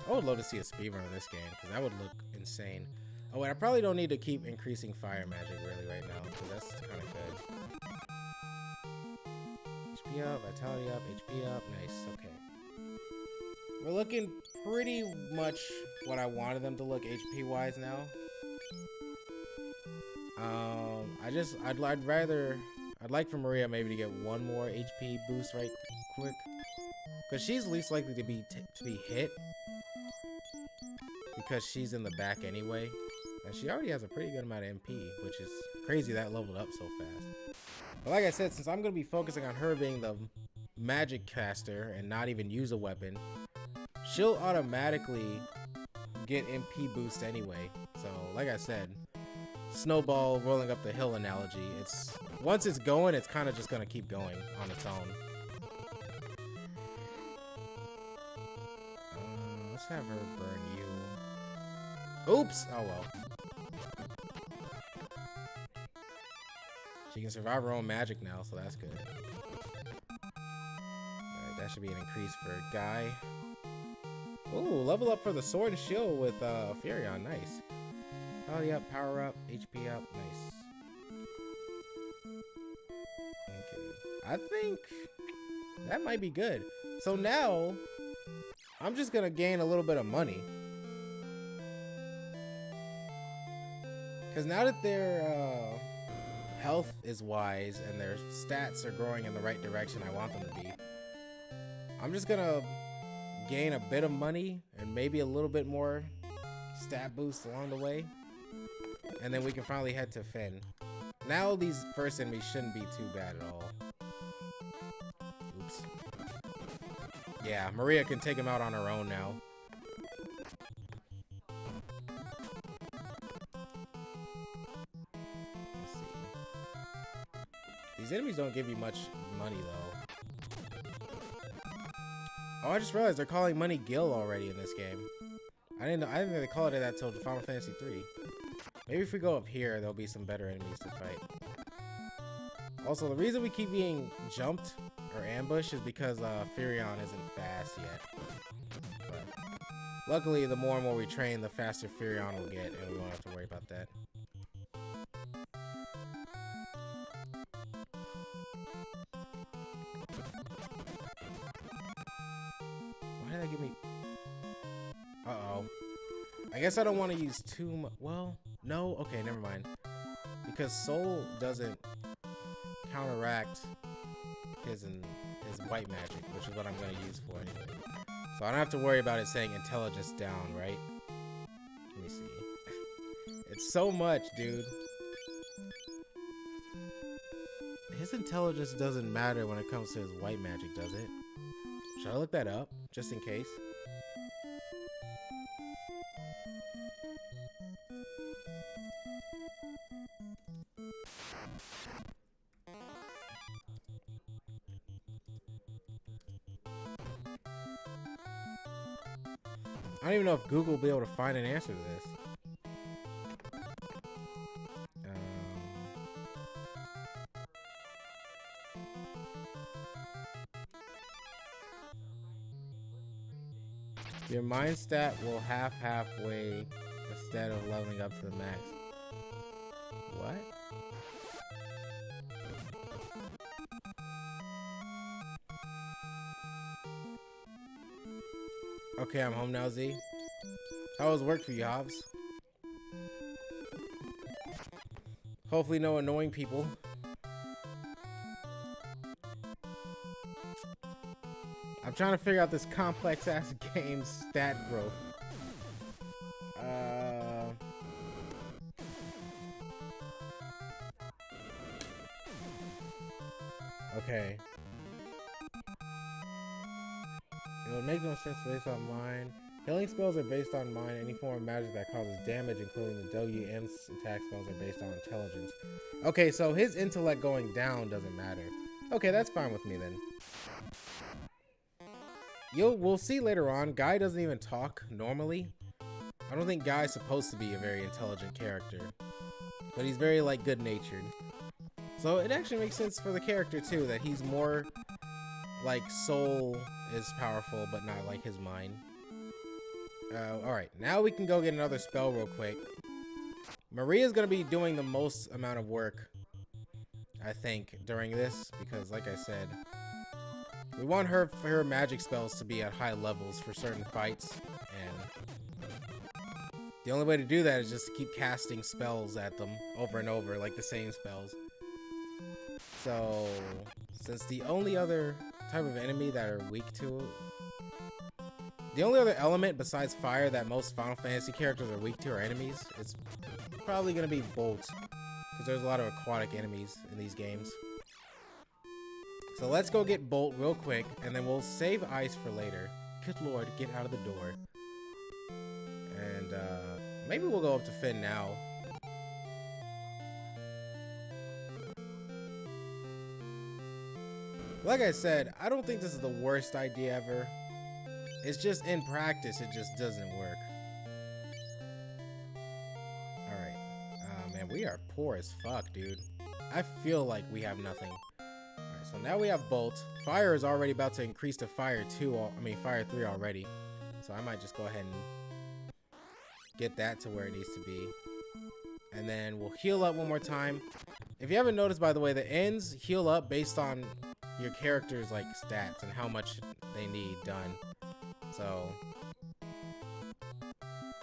I would love to see a speedrun of this game, because that would look insane. Oh, and I probably don't need to keep increasing fire magic really right now, because that's kind of good. HP up, vitality up, HP up, nice, okay. We're looking pretty much what I wanted them to look HP-wise now. I'd like for Maria maybe to get one more HP boost right quick, because she's least likely to be hit. Because she's in the back anyway, and she already has a pretty good amount of MP, which is crazy that leveled up so fast. But like I said, since I'm going to be focusing on her being the magic caster and not even use a weapon, she'll automatically get MP boost anyway. So like I said, snowball rolling up the hill analogy, once it's going, it's kind of just going to keep going on its own. Let's have her burn you. Oops! Oh well. She can survive her own magic now, so that's good. Alright, that should be an increase for Guy. Ooh, level up for the sword and shield with Furion, nice. Power up, power up, HP up, nice. Okay, I think that might be good. So now, I'm just gonna gain a little bit of money. Because now that their health is wise and their stats are growing in the right direction I want them to be, I'm just gonna gain a bit of money and maybe a little bit more stat boost along the way, and then we can finally head to Finn. Now these first enemies shouldn't be too bad at all. Oops. Yeah, Maria can take him out on her own now. These enemies don't give you much money, though. Oh, I just realized they're calling money Gil already in this game. I didn't think they called it that till Final Fantasy III. Maybe if we go up here, there'll be some better enemies to fight. Also, the reason we keep being jumped or ambushed is because Firion isn't fast yet. But luckily, the more and more we train, the faster Firion will get, and we won't have to worry about that. Why did that give me... Uh-oh. I guess I don't want to use too much... Well, no? Okay, never mind. Because Soul doesn't counteract his white magic, which is what I'm going to use for anyway. So I don't have to worry about it saying intelligence down, right? Let me see. It's so much, dude. His intelligence doesn't matter when it comes to his white magic, does it? Should I look that up, just in case? I don't even know if Google will be able to find an answer to this. Your mind stat will halfway instead of leveling up to the max. What? Okay, I'm home now, Z. How was work for you, Hobbs? Hopefully no annoying people. I'm trying to figure out this complex-ass game's stat growth. Okay. It would make no sense based on mine. Healing spells are based on mine. Any form of magic that causes damage, including the WM's attack spells, are based on intelligence. Okay, so his intellect going down doesn't matter. Okay, that's fine with me then. We'll see later on. Guy doesn't even talk normally. I don't think Guy's supposed to be a very intelligent character, but he's very like good-natured. So it actually makes sense for the character too, that he's more like Soul is powerful, but not like his mind. Alright, now we can go get another spell real quick. Maria's gonna be doing the most amount of work, I think, during this, because like I said, we want her magic spells to be at high levels for certain fights, and the only way to do that is just to keep casting spells at them over and over, like the same spells. So, since the only other type of enemy that are weak to the only other element besides fire that most Final Fantasy characters are weak to are enemies, it's probably going to be Bolt, because there's a lot of aquatic enemies in these games. So let's go get Bolt real quick, and then we'll save Ice for later. Good lord, get out of the door. And maybe we'll go up to Finn now. Like I said, I don't think this is the worst idea ever. It's just in practice, it just doesn't work. Alright. Man, we are poor as fuck, dude. I feel like we have nothing. Alright, so now we have Bolt. Fire is already about to increase to Fire 3 already. So I might just go ahead and get that to where it needs to be. And then we'll heal up one more time. If you haven't noticed, by the way, the ends heal up based on your character's like stats and how much they need done. So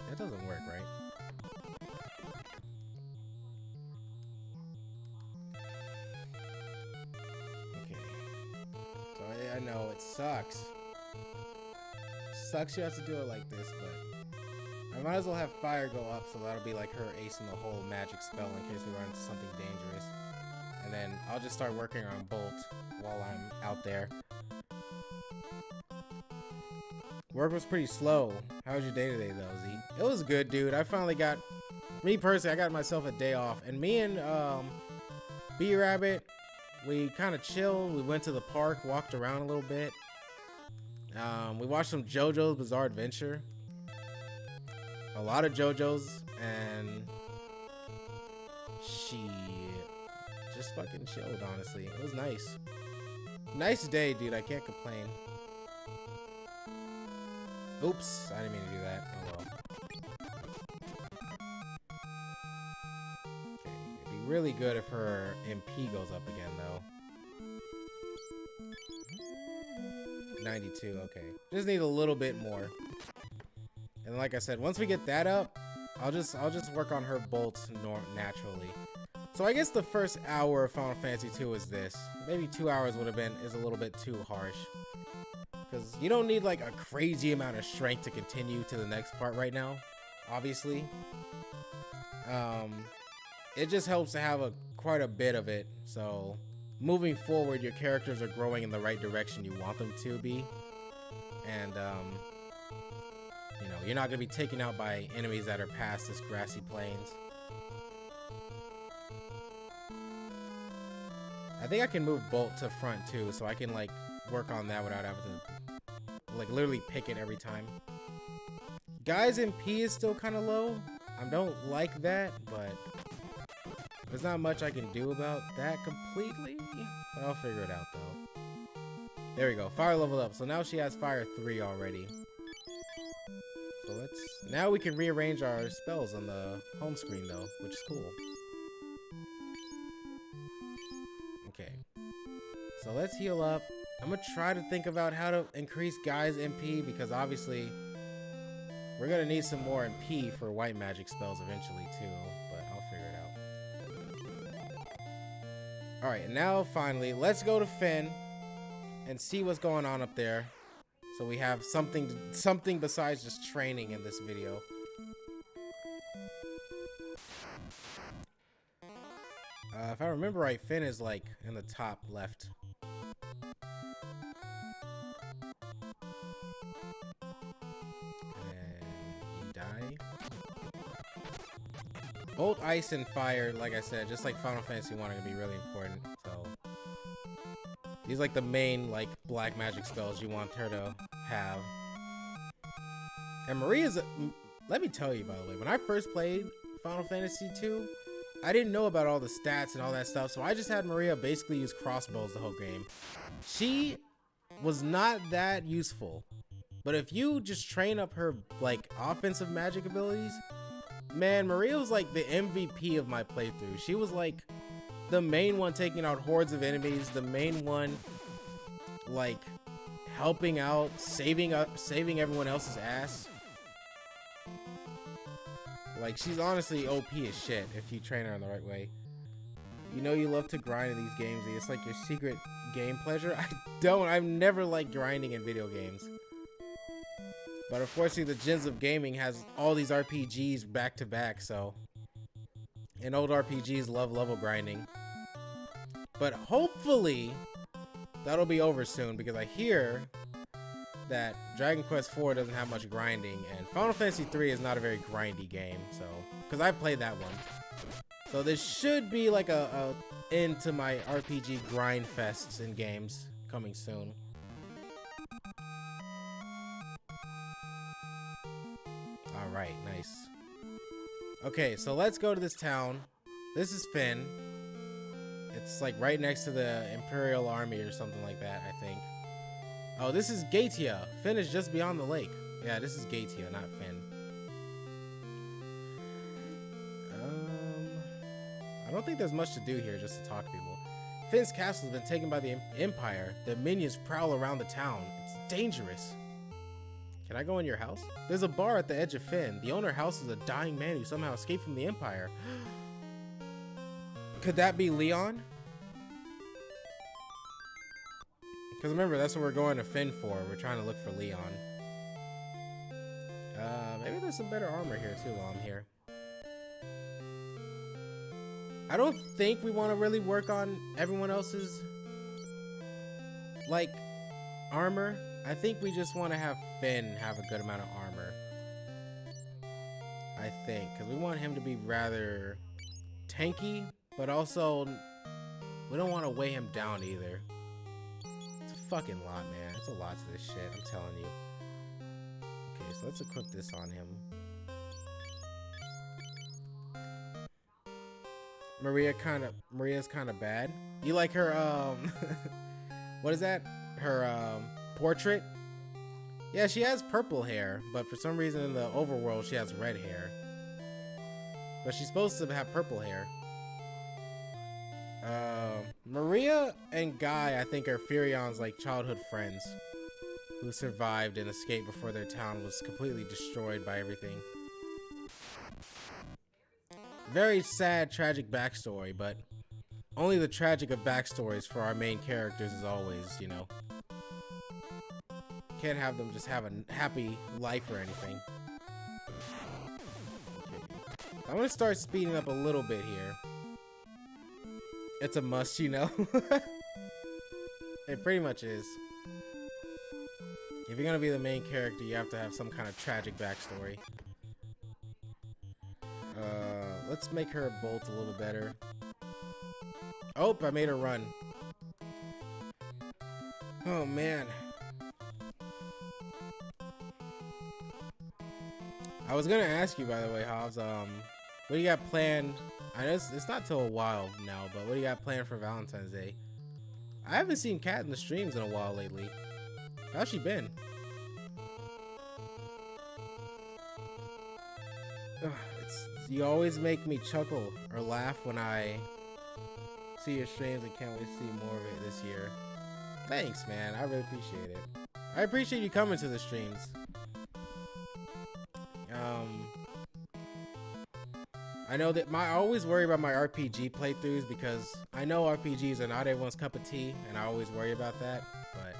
that doesn't work, right? Okay. So I know it sucks. Sucks you have to do it like this, but I might as well have Fire go up, so that'll be like her acing the whole magic spell in case we run into something dangerous. And then I'll just start working on Bolt while I'm out there. Work was pretty slow. How was your day today, though, Z? It was good, dude. I finally got... Me, personally, I got myself a day off. And me and B-Rabbit, we kind of chilled. We went to the park, walked around a little bit. We watched some JoJo's Bizarre Adventure. a lot of JoJo's, and she just fucking chilled, honestly. It was nice. Nice day, dude. I can't complain. Oops, I didn't mean to do that. Oh well. Okay, it'd be really good if her MP goes up again, though. 92, okay. Just need a little bit more. And like I said, once we get that up, I'll just work on her bolts naturally. So I guess the first hour of Final Fantasy II is this. Maybe 2 hours is a little bit too harsh. Because you don't need like a crazy amount of strength to continue to the next part right now, obviously. It just helps to have quite a bit of it. So moving forward, your characters are growing in the right direction you want them to be. And you know, you're not going to be taken out by enemies that are past this grassy plains. I think I can move Bolt to front too, so I can like work on that without having to like literally pick it every time. Guy's MP is still kind of low. I don't like that, but there's not much I can do about that completely. But I'll figure it out though. There we go. Fire leveled up. So now she has Fire 3 already. So now we can rearrange our spells on the home screen though, which is cool. Okay. So let's heal up. I'm gonna try to think about how to increase Guy's MP because obviously we're gonna need some more MP for white magic spells eventually too, but I'll figure it out. Alright, and now finally, let's go to Finn and see what's going on up there. So we have something besides just training in this video. If I remember right, Finn is like in the top left. And you die. Both ice and fire, like I said, just like Final Fantasy I, are gonna be really important. So these are like the main like black magic spells you want her to have. And Maria's let me tell you, by the way, when I first played Final Fantasy II, I didn't know about all the stats and all that stuff, so I just had Maria basically use crossbows the whole game. She was not that useful, but if you just train up her like offensive magic abilities, man, Maria was like the MVP of my playthrough. She was like the main one taking out hordes of enemies, the main one like helping out, saving everyone else's ass. Like, she's honestly OP as shit if you train her in the right way. You know you love to grind in these games. It's like your secret game pleasure. I've never liked grinding in video games. But unfortunately, the Gens of Gaming has all these RPGs back to back, so. And old RPGs love level grinding. But hopefully, that'll be over soon, because I hear that Dragon Quest IV doesn't have much grinding, and Final Fantasy III is not a very grindy game, so, because I played that one. So there should be like a end to my RPG grind fests in games coming soon. Alright, nice. Okay, so let's go to this town. This is Finn. It's like right next to the Imperial Army or something like that, I think. Oh, this is Gatia. Finn is just beyond the lake. Yeah, this is Gatia, not Finn. I don't think there's much to do here, just to talk to people. Finn's castle has been taken by the Empire. The minions prowl around the town. It's dangerous. Can I go in your house? There's a bar at the edge of Finn. The owner houses a dying man who somehow escaped from the Empire. Could that be Leon? Because remember, that's what we're going to Finn for. We're trying to look for Leon. Maybe there's some better armor here too while I'm here. I don't think we want to really work on everyone else's like armor. I think we just want to have Finn have a good amount of armor. I think, because we want him to be rather tanky, but also we don't want to weigh him down either. It's a fucking lot, man. It's a lot to this shit, I'm telling you. Okay, so let's equip this on him. Maria's kind of bad. You like her what is that? Her portrait? Yeah, she has purple hair, but for some reason in the overworld she has red hair. But she's supposed to have purple hair. Maria and Guy, I think, are Firion's like childhood friends who survived and escaped before their town was completely destroyed by everything. Very sad, tragic backstory, but only the tragic of backstories for our main characters as always, you know. Can't have them just have a happy life or anything. Okay. I'm gonna start speeding up a little bit here. It's a must, you know. It pretty much is. If you're gonna be the main character, you have to have some kind of tragic backstory. Let's make her bolt a little bit better. Oh, I made her run. Oh man. I was gonna ask you, by the way, Hobbs, what do you got planned? I know it's not till a while now, but what do you got planned for Valentine's Day? I haven't seen Kat in the streams in a while lately. How's she been? You always make me chuckle or laugh when I see your streams and can't wait to see more of it this year. Thanks, man. I really appreciate it. I appreciate you coming to the streams. I know that I always worry about my RPG playthroughs because I know RPGs are not everyone's cup of tea, and I always worry about that. But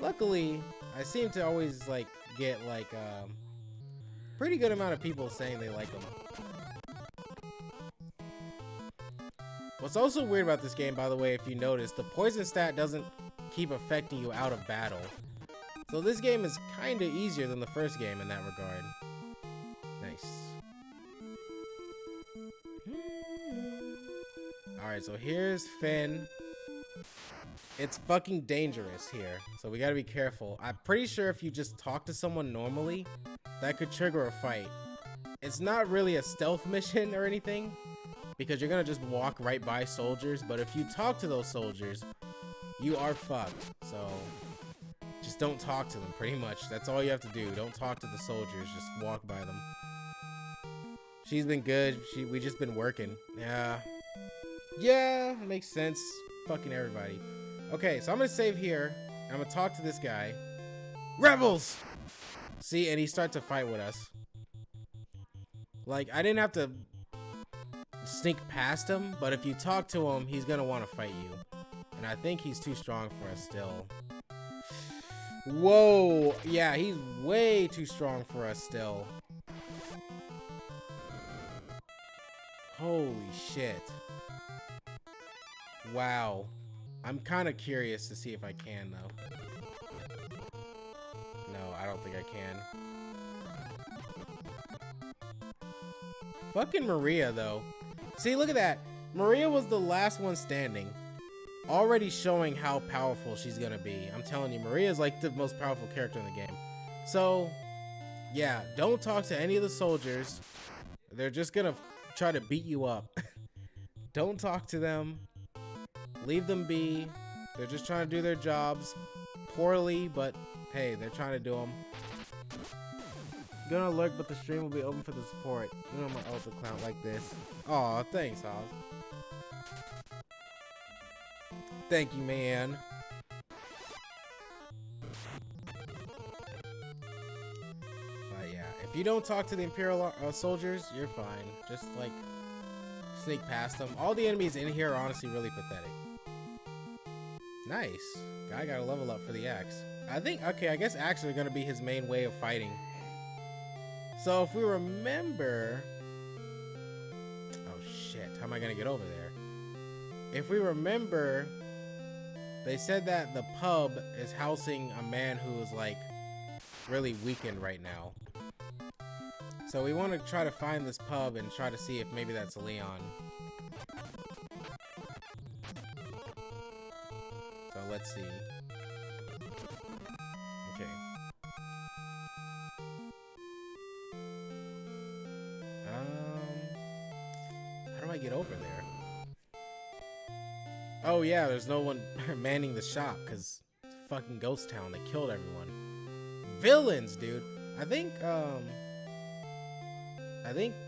luckily, I seem to always like get like pretty good amount of people saying they like them. What's also weird about this game, by the way, if you notice, the poison stat doesn't keep affecting you out of battle. So this game is kind of easier than the first game in that regard. Nice. Alright, so here's Finn. It's fucking dangerous here, so we gotta be careful. I'm pretty sure if you just talk to someone normally, that could trigger a fight. It's not really a stealth mission or anything, because you're gonna just walk right by soldiers, but if you talk to those soldiers, you are fucked. So just don't talk to them, pretty much. That's all you have to do. Don't talk to the soldiers, just walk by them. She's been good. We just been working. Yeah, it makes sense. Fucking everybody. Okay, so I'm gonna save here. I'm gonna talk to this guy. Rebels! See, and he starts to fight with us. Like, I didn't have to sneak past him, but if you talk to him, he's gonna want to fight you. And I think he's too strong for us still. Whoa! Yeah, he's way too strong for us still. Holy shit. Wow. I'm kind of curious to see if I can, though. No, I don't think I can. Fucking Maria, though. See, look at that. Maria was the last one standing. Already showing how powerful she's gonna be. I'm telling you, Maria is like the most powerful character in the game. So, yeah, don't talk to any of the soldiers. They're just gonna try to beat you up. Don't talk to them. Leave them be. They're just trying to do their jobs poorly, but hey, they're trying to do them. Gonna lurk, but the stream will be open for the support. You know my ultra clown like this. Aw, thanks, Oz. Thank you, man. But yeah, if you don't talk to the Imperial soldiers, you're fine. Just like sneak past them. All the enemies in here are honestly really pathetic. Nice. Guy got a level up for the axe. I think, okay, I guess axes are gonna be his main way of fighting. So if we remember, oh shit, how am I gonna get over there? If we remember, they said that the pub is housing a man who is like really weakened right now. So we want to try to find this pub and try to see if maybe that's Leon. So let's see. Okay. How do I get over there? Oh yeah, there's no one manning the shop because it's a fucking ghost town. They killed everyone. Villains, dude. I think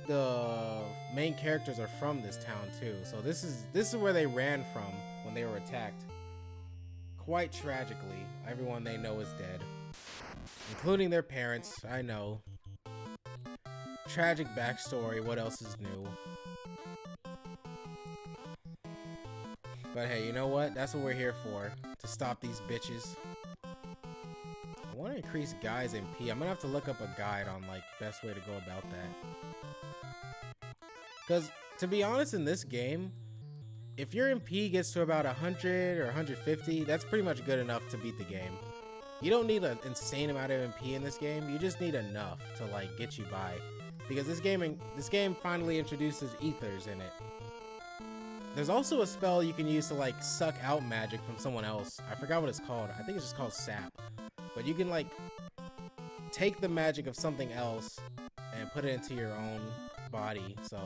the main characters are from this town too. So this is where they ran from when they were attacked. Quite tragically, everyone they know is dead, including their parents. I know. Tragic backstory. What else is new? But hey, you know what? That's what we're here for. To stop these bitches. I want to increase Guy's MP. I'm gonna have to look up a guide on like best way to go about that. Because to be honest, in this game, if your MP gets to about 100 or 150, that's pretty much good enough to beat the game. You don't need an insane amount of MP in this game. You just need enough to like get you by. Because this game finally introduces ethers in it. There's also a spell you can use to like suck out magic from someone else. I forgot what it's called. I think it's just called sap. But you can like take the magic of something else and put it into your own body. So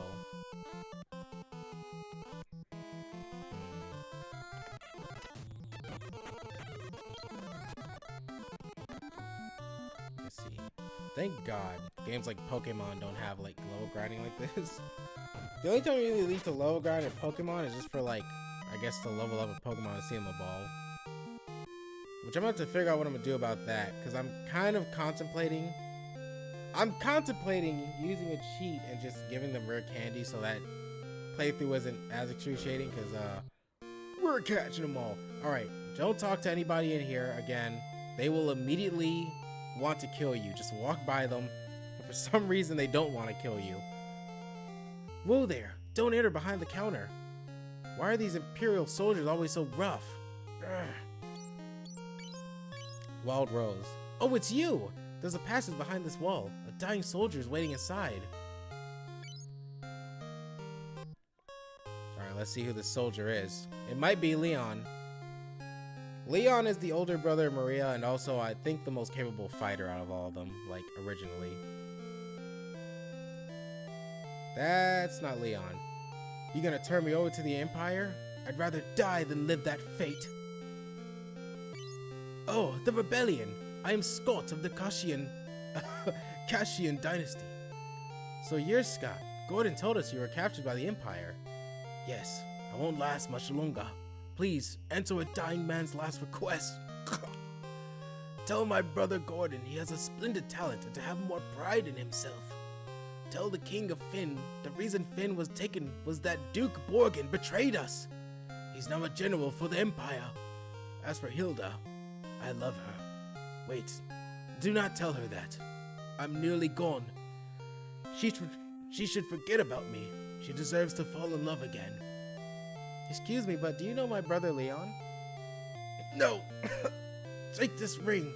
let's see. Thank God games like Pokemon don't have like level grinding like this. The only time you really leave to level grind in Pokemon is just for like, I guess to level up a Pokemon and see them evolve. Which I'm about to figure out what I'm gonna do about that, because I'm kind of contemplating using a cheat and just giving them rare candy so that playthrough isn't as excruciating, because we're catching them all. Alright, don't talk to anybody in here again. They will immediately want to kill you. Just walk by them, and for some reason they don't want to kill you. Whoa there, don't enter behind the counter. Why are these Imperial soldiers always so rough? Ugh. Wild Rose. Oh, it's you! There's a passage behind this wall. A dying soldier is waiting inside. Alright, let's see who this soldier is. It might be Leon. Leon is the older brother of Maria, and also I think the most capable fighter out of all of them, like originally. That's not Leon. You gonna turn me over to the Empire? I'd rather die than live that fate. Oh, the rebellion! I am Scott of the Kashian dynasty. So you're Scott. Gordon told us you were captured by the Empire. Yes, I won't last much longer. Please, enter a dying man's last request. Tell my brother Gordon he has a splendid talent and to have more pride in himself. Tell the king of Finn the reason Finn was taken was that Duke Borgin betrayed us. He's now a general for the Empire. As for Hilda, I love her. Wait, do not tell her that. I'm nearly gone. She should forget about me. She deserves to fall in love again. Excuse me, but do you know my brother Leon? No! Take this ring.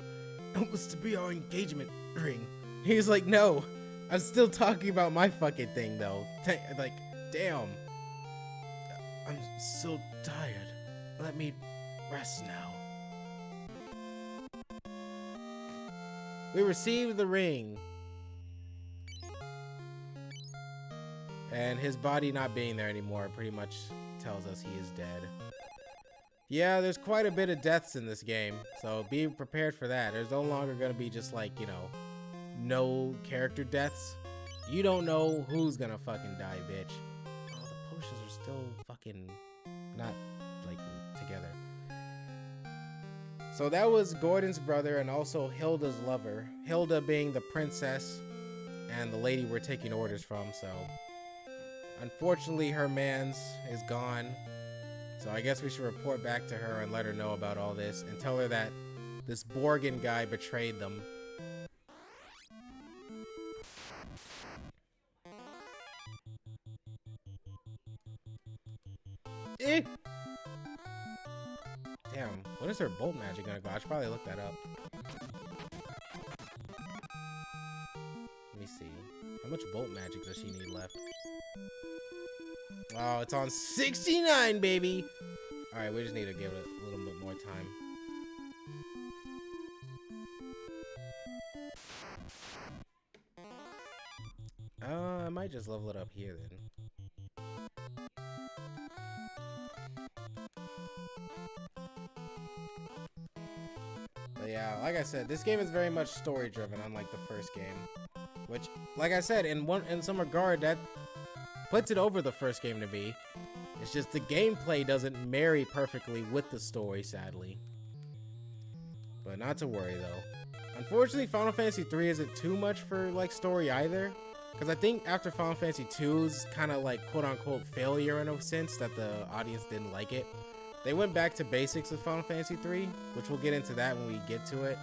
It was to be our engagement ring. He's like, no. I'm still talking about my fucking thing, though. Like, damn. I'm so tired. Let me rest now. We received the ring. And his body not being there anymore pretty much tells us he is dead. Yeah, there's quite a bit of deaths in this game, so be prepared for that. There's no longer gonna be just like, you know, no character deaths. You don't know who's gonna fucking die, bitch. Oh, the potions are still fucking not like together. So that was Gordon's brother and also Hilda's lover. Hilda being the princess and the lady we're taking orders from, so unfortunately her man's is gone. So I guess we should report back to her and let her know about all this and tell her that this Borgin guy betrayed them. Eh. Damn, when is her bolt magic gonna go? I should probably look that up. Let me see. How much bolt magic does she need left? Oh, it's on 69, baby! Alright, we just need to give it a little bit more time. I might just level it up here then. But yeah, like I said, this game is very much story driven, unlike the first game. Which, like I said, in some regard, that puts it over the first game to me. It's just the gameplay doesn't marry perfectly with the story, sadly. But not to worry though. Unfortunately, Final Fantasy III isn't too much for like story either. Because I think after Final Fantasy II's kind of like quote-unquote failure in a sense that the audience didn't like it, they went back to basics with Final Fantasy III, which we'll get into that when we get to it.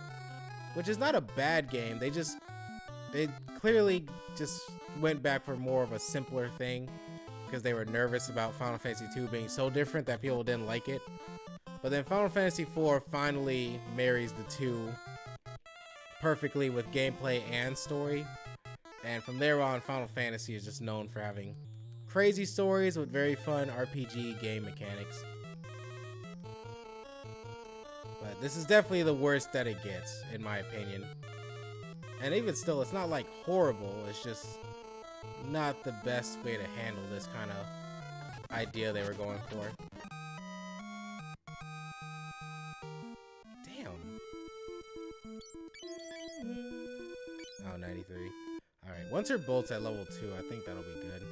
Which is not a bad game. They clearly just went back for more of a simpler thing because they were nervous about Final Fantasy II being so different that people didn't like it. But then Final Fantasy IV finally marries the two perfectly with gameplay and story. And from there on, Final Fantasy is just known for having crazy stories with very fun RPG game mechanics. But this is definitely the worst that it gets, in my opinion. And even still, it's not like horrible, it's just not the best way to handle this kind of idea they were going for. Damn. Oh, 93. Alright, once her bolt's at level 2, I think that'll be good.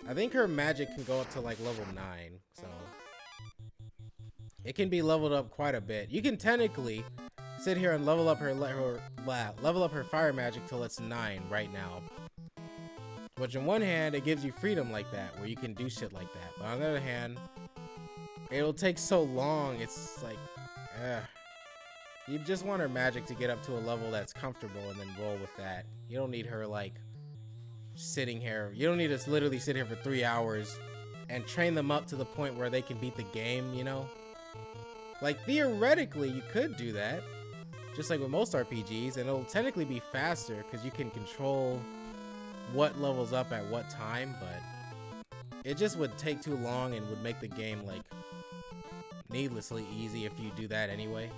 I think her magic can go up to like level 9, so it can be leveled up quite a bit. You can technically sit here and level up her fire magic till it's 9 right now. Which on one hand, it gives you freedom like that, where you can do shit like that. But on the other hand, it'll take so long, it's like, you just want her magic to get up to a level that's comfortable and then roll with that. You don't need her like sitting here. You don't need to literally sit here for 3 hours and train them up to the point where they can beat the game, you know? Like, theoretically, you could do that, just like with most RPGs, and it'll technically be faster because you can control what levels up at what time, but it just would take too long and would make the game, like, needlessly easy if you do that anyway.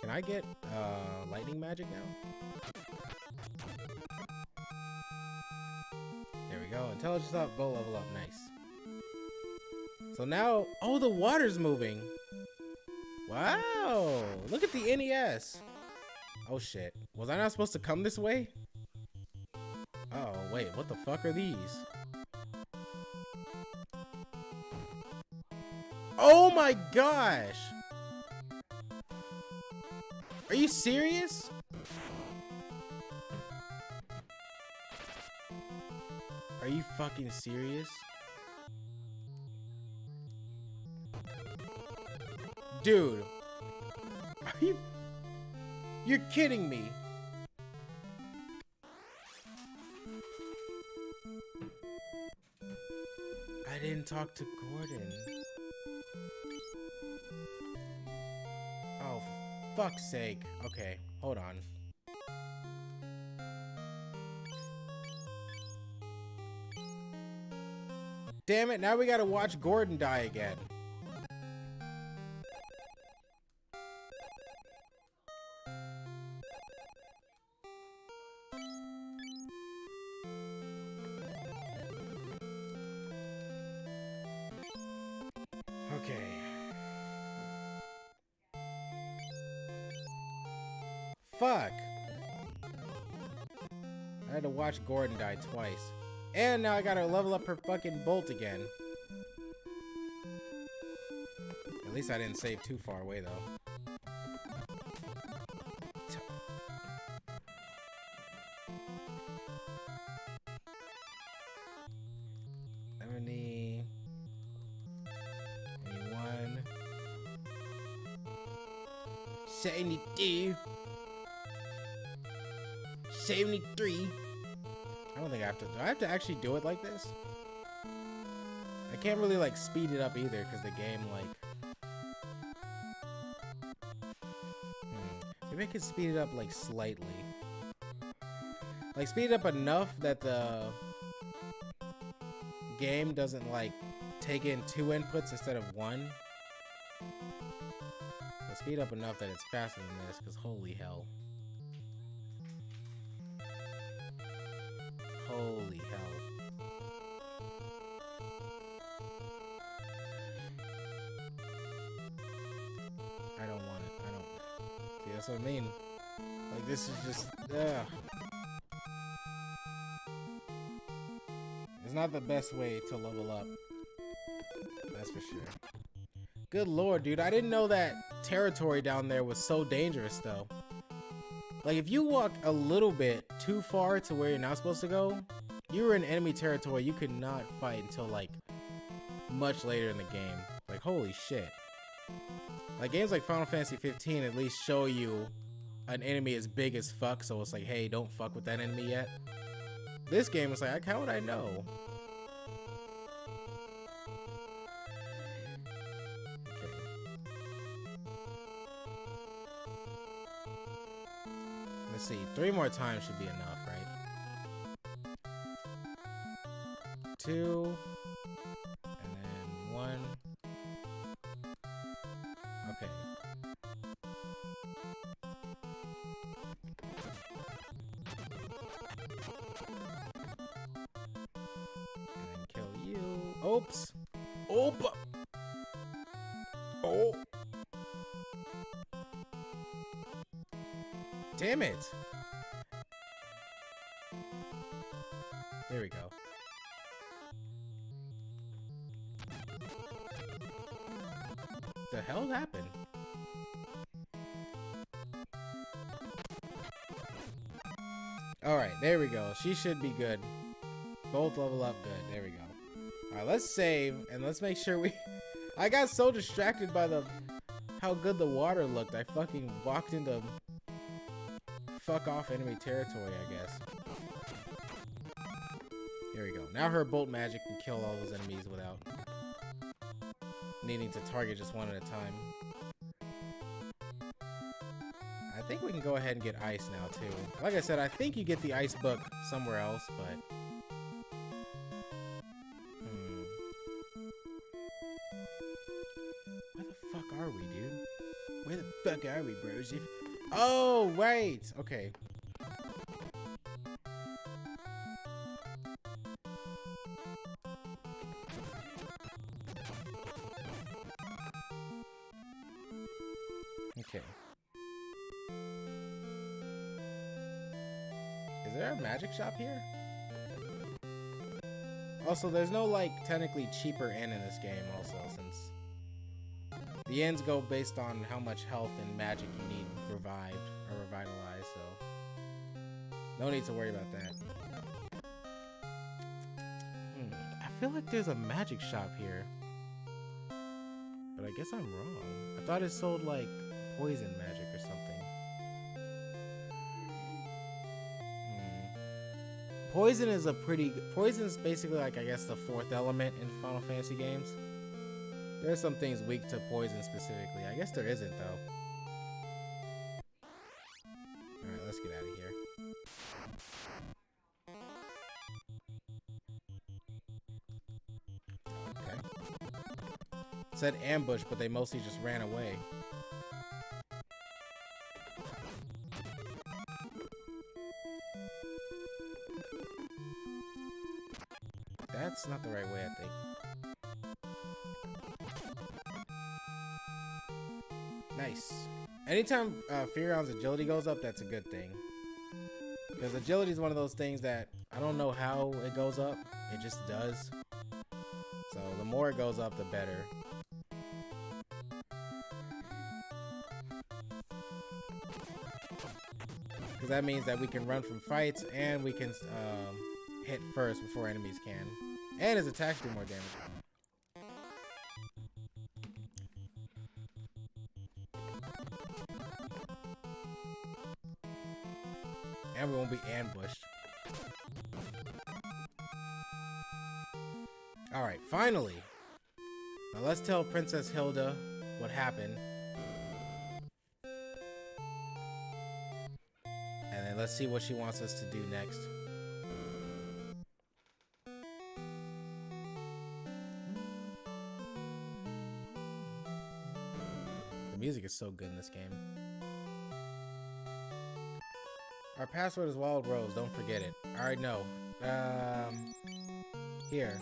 Can I get lightning magic now? There we go. Intelligence up, bow level up. Nice. So now, oh, the water's moving. Wow. Look at the NES. Oh, shit. Was I not supposed to come this way? Oh, wait. What the fuck are these? Oh, my gosh. Are you serious? Are you fucking serious? Dude. Are you... You're kidding me. I didn't talk to Gordon. Oh, for fuck's sake. Okay, hold on. Damn it, now we gotta watch Gordon die again. Okay. Fuck. I had to watch Gordon die twice. And now I gotta level up her fucking bolt again. At least I didn't save too far away though. 70. 81. 72. 73. I don't think I have to. Do I have to actually do it like this? I can't really like speed it up either because the game like. Maybe I can speed it up like slightly. Like speed it up enough that the game doesn't like take in 2 inputs instead of 1. But speed up enough that it's faster than this because holy hell. That's what I mean. Like, this is just, it's not the best way to level up. That's for sure. Good lord, dude. I didn't know that territory down there was so dangerous, though. Like, if you walk a little bit too far to where you're not supposed to go, you were in enemy territory you could not fight until, like, much later in the game. Like, holy shit. Like, games like Final Fantasy 15 at least show you an enemy as big as fuck, so it's like, hey, don't fuck with that enemy yet. This game is like, how would I know? Okay. Let's see, 3 more times should be enough, right? 2, and then 1. Okay. And then kill you. Oops. Oop. Oh. Damn it. There we go. The hell happened? Alright, there we go. She should be good. Both level up good. There we go. Alright, let's save and let's make sure we... I got so distracted by how good the water looked. I fucking walked into fuck off enemy territory, I guess. Here we go. Now her bolt magic can kill all those enemies without needing to target just one at a time. I think we can go ahead and get ice now too. Like I said, I think you get the ice book somewhere else, but where the fuck are we, dude? Where the fuck are we, bros? Oh, right. Okay. Okay. Is there a magic shop here? Also, there's no, like, technically cheaper inn in this game also, since the inns go based on how much health and magic you need revived or revitalized, so no need to worry about that. I feel like there's a magic shop here, but I guess I'm wrong. I thought it sold, like, poison magic or something. Poison is Poison's basically like, I guess, the 4th element in Final Fantasy games. There's some things weak to poison specifically. I guess there isn't, though. Alright, let's get out of here. Okay. It said ambush, but they mostly just ran away. That's not the right way, I think. Nice. Anytime Firion's agility goes up, that's a good thing. Because agility is one of those things that I don't know how it goes up. It just does. So the more it goes up, the better. Because that means that we can run from fights and we can hit first before enemies can. And his attacks do more damage. And we won't be ambushed. Alright, finally. Now let's tell Princess Hilda what happened. And then let's see what she wants us to do next. The music is so good in this game. Our password is Wild Rose, don't forget it. Alright, no. Here.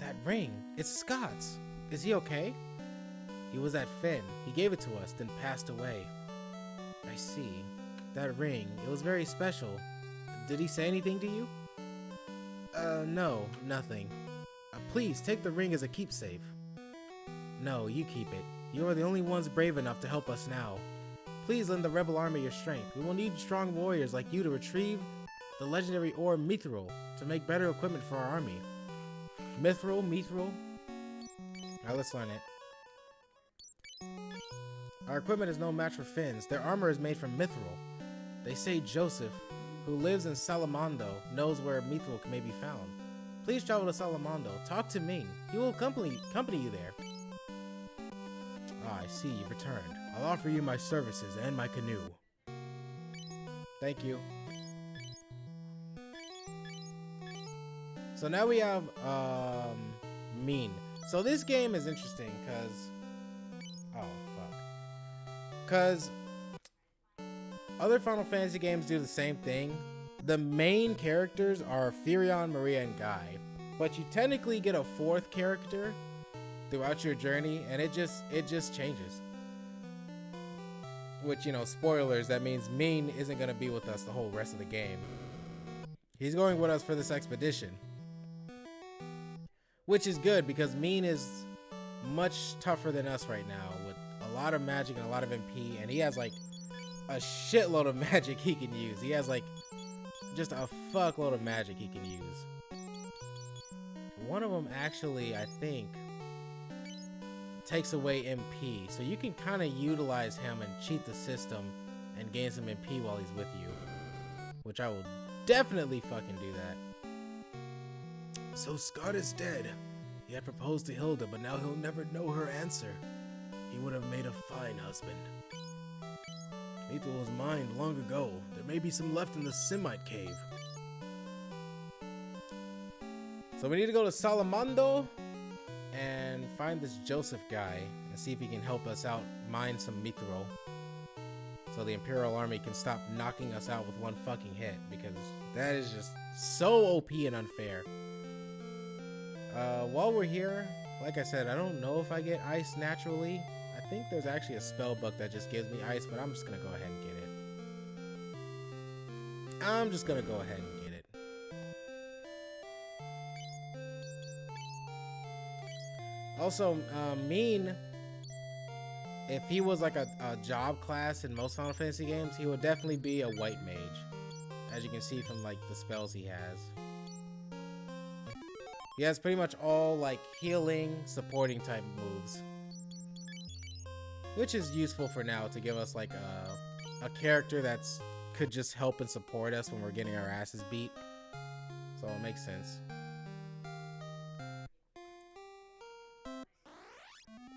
That ring, it's Scott's. Is he okay? He was at Finn. He gave it to us, then passed away. I see. That ring, it was very special. Did he say anything to you? No, nothing. Please, take the ring as a keepsake. No, you keep it. You are the only ones brave enough to help us now. Please lend the rebel army your strength. We will need strong warriors like you to retrieve the legendary ore Mithril to make better equipment for our army. Mithril? Alright, let's learn it. Our equipment is no match for Finn's. Their armor is made from Mithril. They say Joseph, who lives in Salamondo, knows where Mithril may be found. Please travel to Salamondo. Talk to Ming. He will accompany you there. Ah, I see, you've returned. I'll offer you my services and my canoe. Thank you. So now we have, Mean. So this game is interesting, because... Oh, fuck. Because... other Final Fantasy games do the same thing. The main characters are Firion, Maria, and Guy. But you technically get a fourth character throughout your journey, and it just changes. Which, you know, spoilers, that means Mean isn't going to be with us the whole rest of the game. He's going with us for this expedition. Which is good, because Mean is much tougher than us right now, with a lot of magic and a lot of MP, and he has, like, a shitload of magic he can use. He has, like, just a fuckload of magic he can use. One of them actually, I think, takes away MP, so you can kind of utilize him and cheat the system and gain some MP while he's with you, which I will definitely fucking do that. So Scott is dead. He had proposed to Hilda, but now he'll never know her answer. He would have made a fine husband. Mithril was mined long ago. There may be some left in the Semite cave. So we need to go to Salamondo and find this Joseph guy and see if he can help us out mine some Mithril, so the Imperial Army can stop knocking us out with one fucking hit, because that is just so OP and unfair. While we're here, like I said, I don't know if I get ice naturally. I think there's actually a spell book that just gives me ice, but I'm just gonna go ahead and get it. I'm just gonna go ahead and get it. Also, Mean, if he was like a job class in most Final Fantasy games, he would definitely be a white mage, as you can see from like the spells he has. He has pretty much all like healing, supporting type moves, which is useful for now to give us like a character that's could just help and support us when we're getting our asses beat. So it makes sense.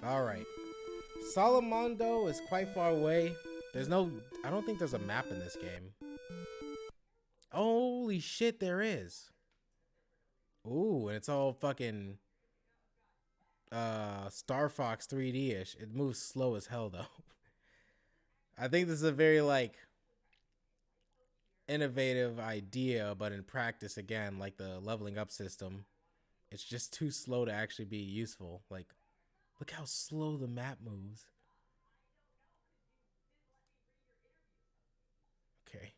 Alright. Salamondo is quite far away. There's no... I don't think there's a map in this game. Holy shit, there is. Ooh, and it's all fucking... Star Fox 3D-ish. It moves slow as hell, though. I think this is a very, like... innovative idea, but in practice, again, like the leveling up system, it's just too slow to actually be useful. Like... look how slow the map moves. Okay.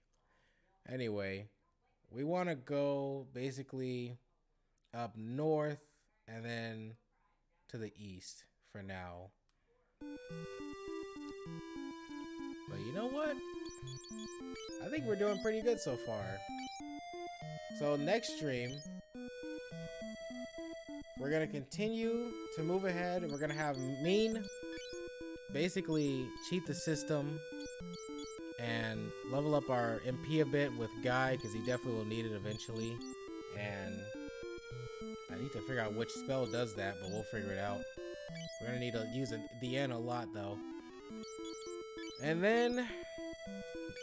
Anyway, we want to go basically up north and then to the east for now. But you know what? I think we're doing pretty good so far. So next stream, we're going to continue to move ahead, and we're going to have Mean basically cheat the system and level up our MP a bit with Guy, because he definitely will need it eventually. And I need to figure out which spell does that, but we'll figure it out. We're going to need to use the N a lot, though. And then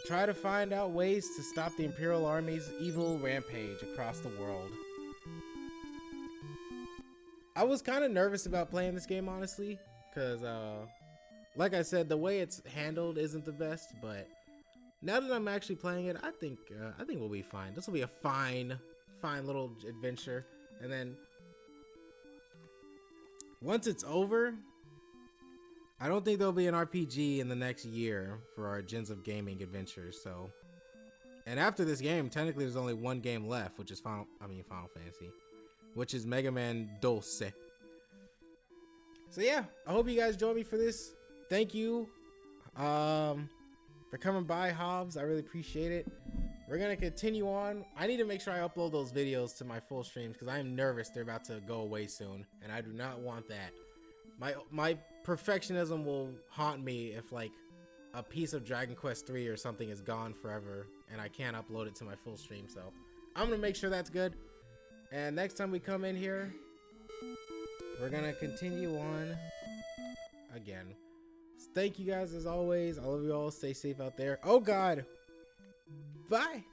try to find out ways to stop the Imperial Army's evil rampage across the world. I was kind of nervous about playing this game, honestly, because, like I said, the way it's handled isn't the best, but now that I'm actually playing it, I think we'll be fine. This will be a fine little adventure, and then once it's over, I don't think there'll be an RPG in the next year for our Gens of Gaming adventures. So, and after this game, technically there's only one game left, which is Final Fantasy, which is Mega Man Dulce. So yeah, I hope you guys join me for this. Thank you for coming by, Hobbs. I really appreciate it. We're gonna continue on. I need to make sure I upload those videos to my full streams because I am nervous they're about to go away soon, and I do not want that. My perfectionism will haunt me if like a piece of Dragon Quest 3 or something is gone forever and I can't upload it to my full stream. So I'm gonna make sure that's good. And next time we come in here, we're gonna continue on again. So thank you guys as always. I love you all. Stay safe out there. Oh God. Bye.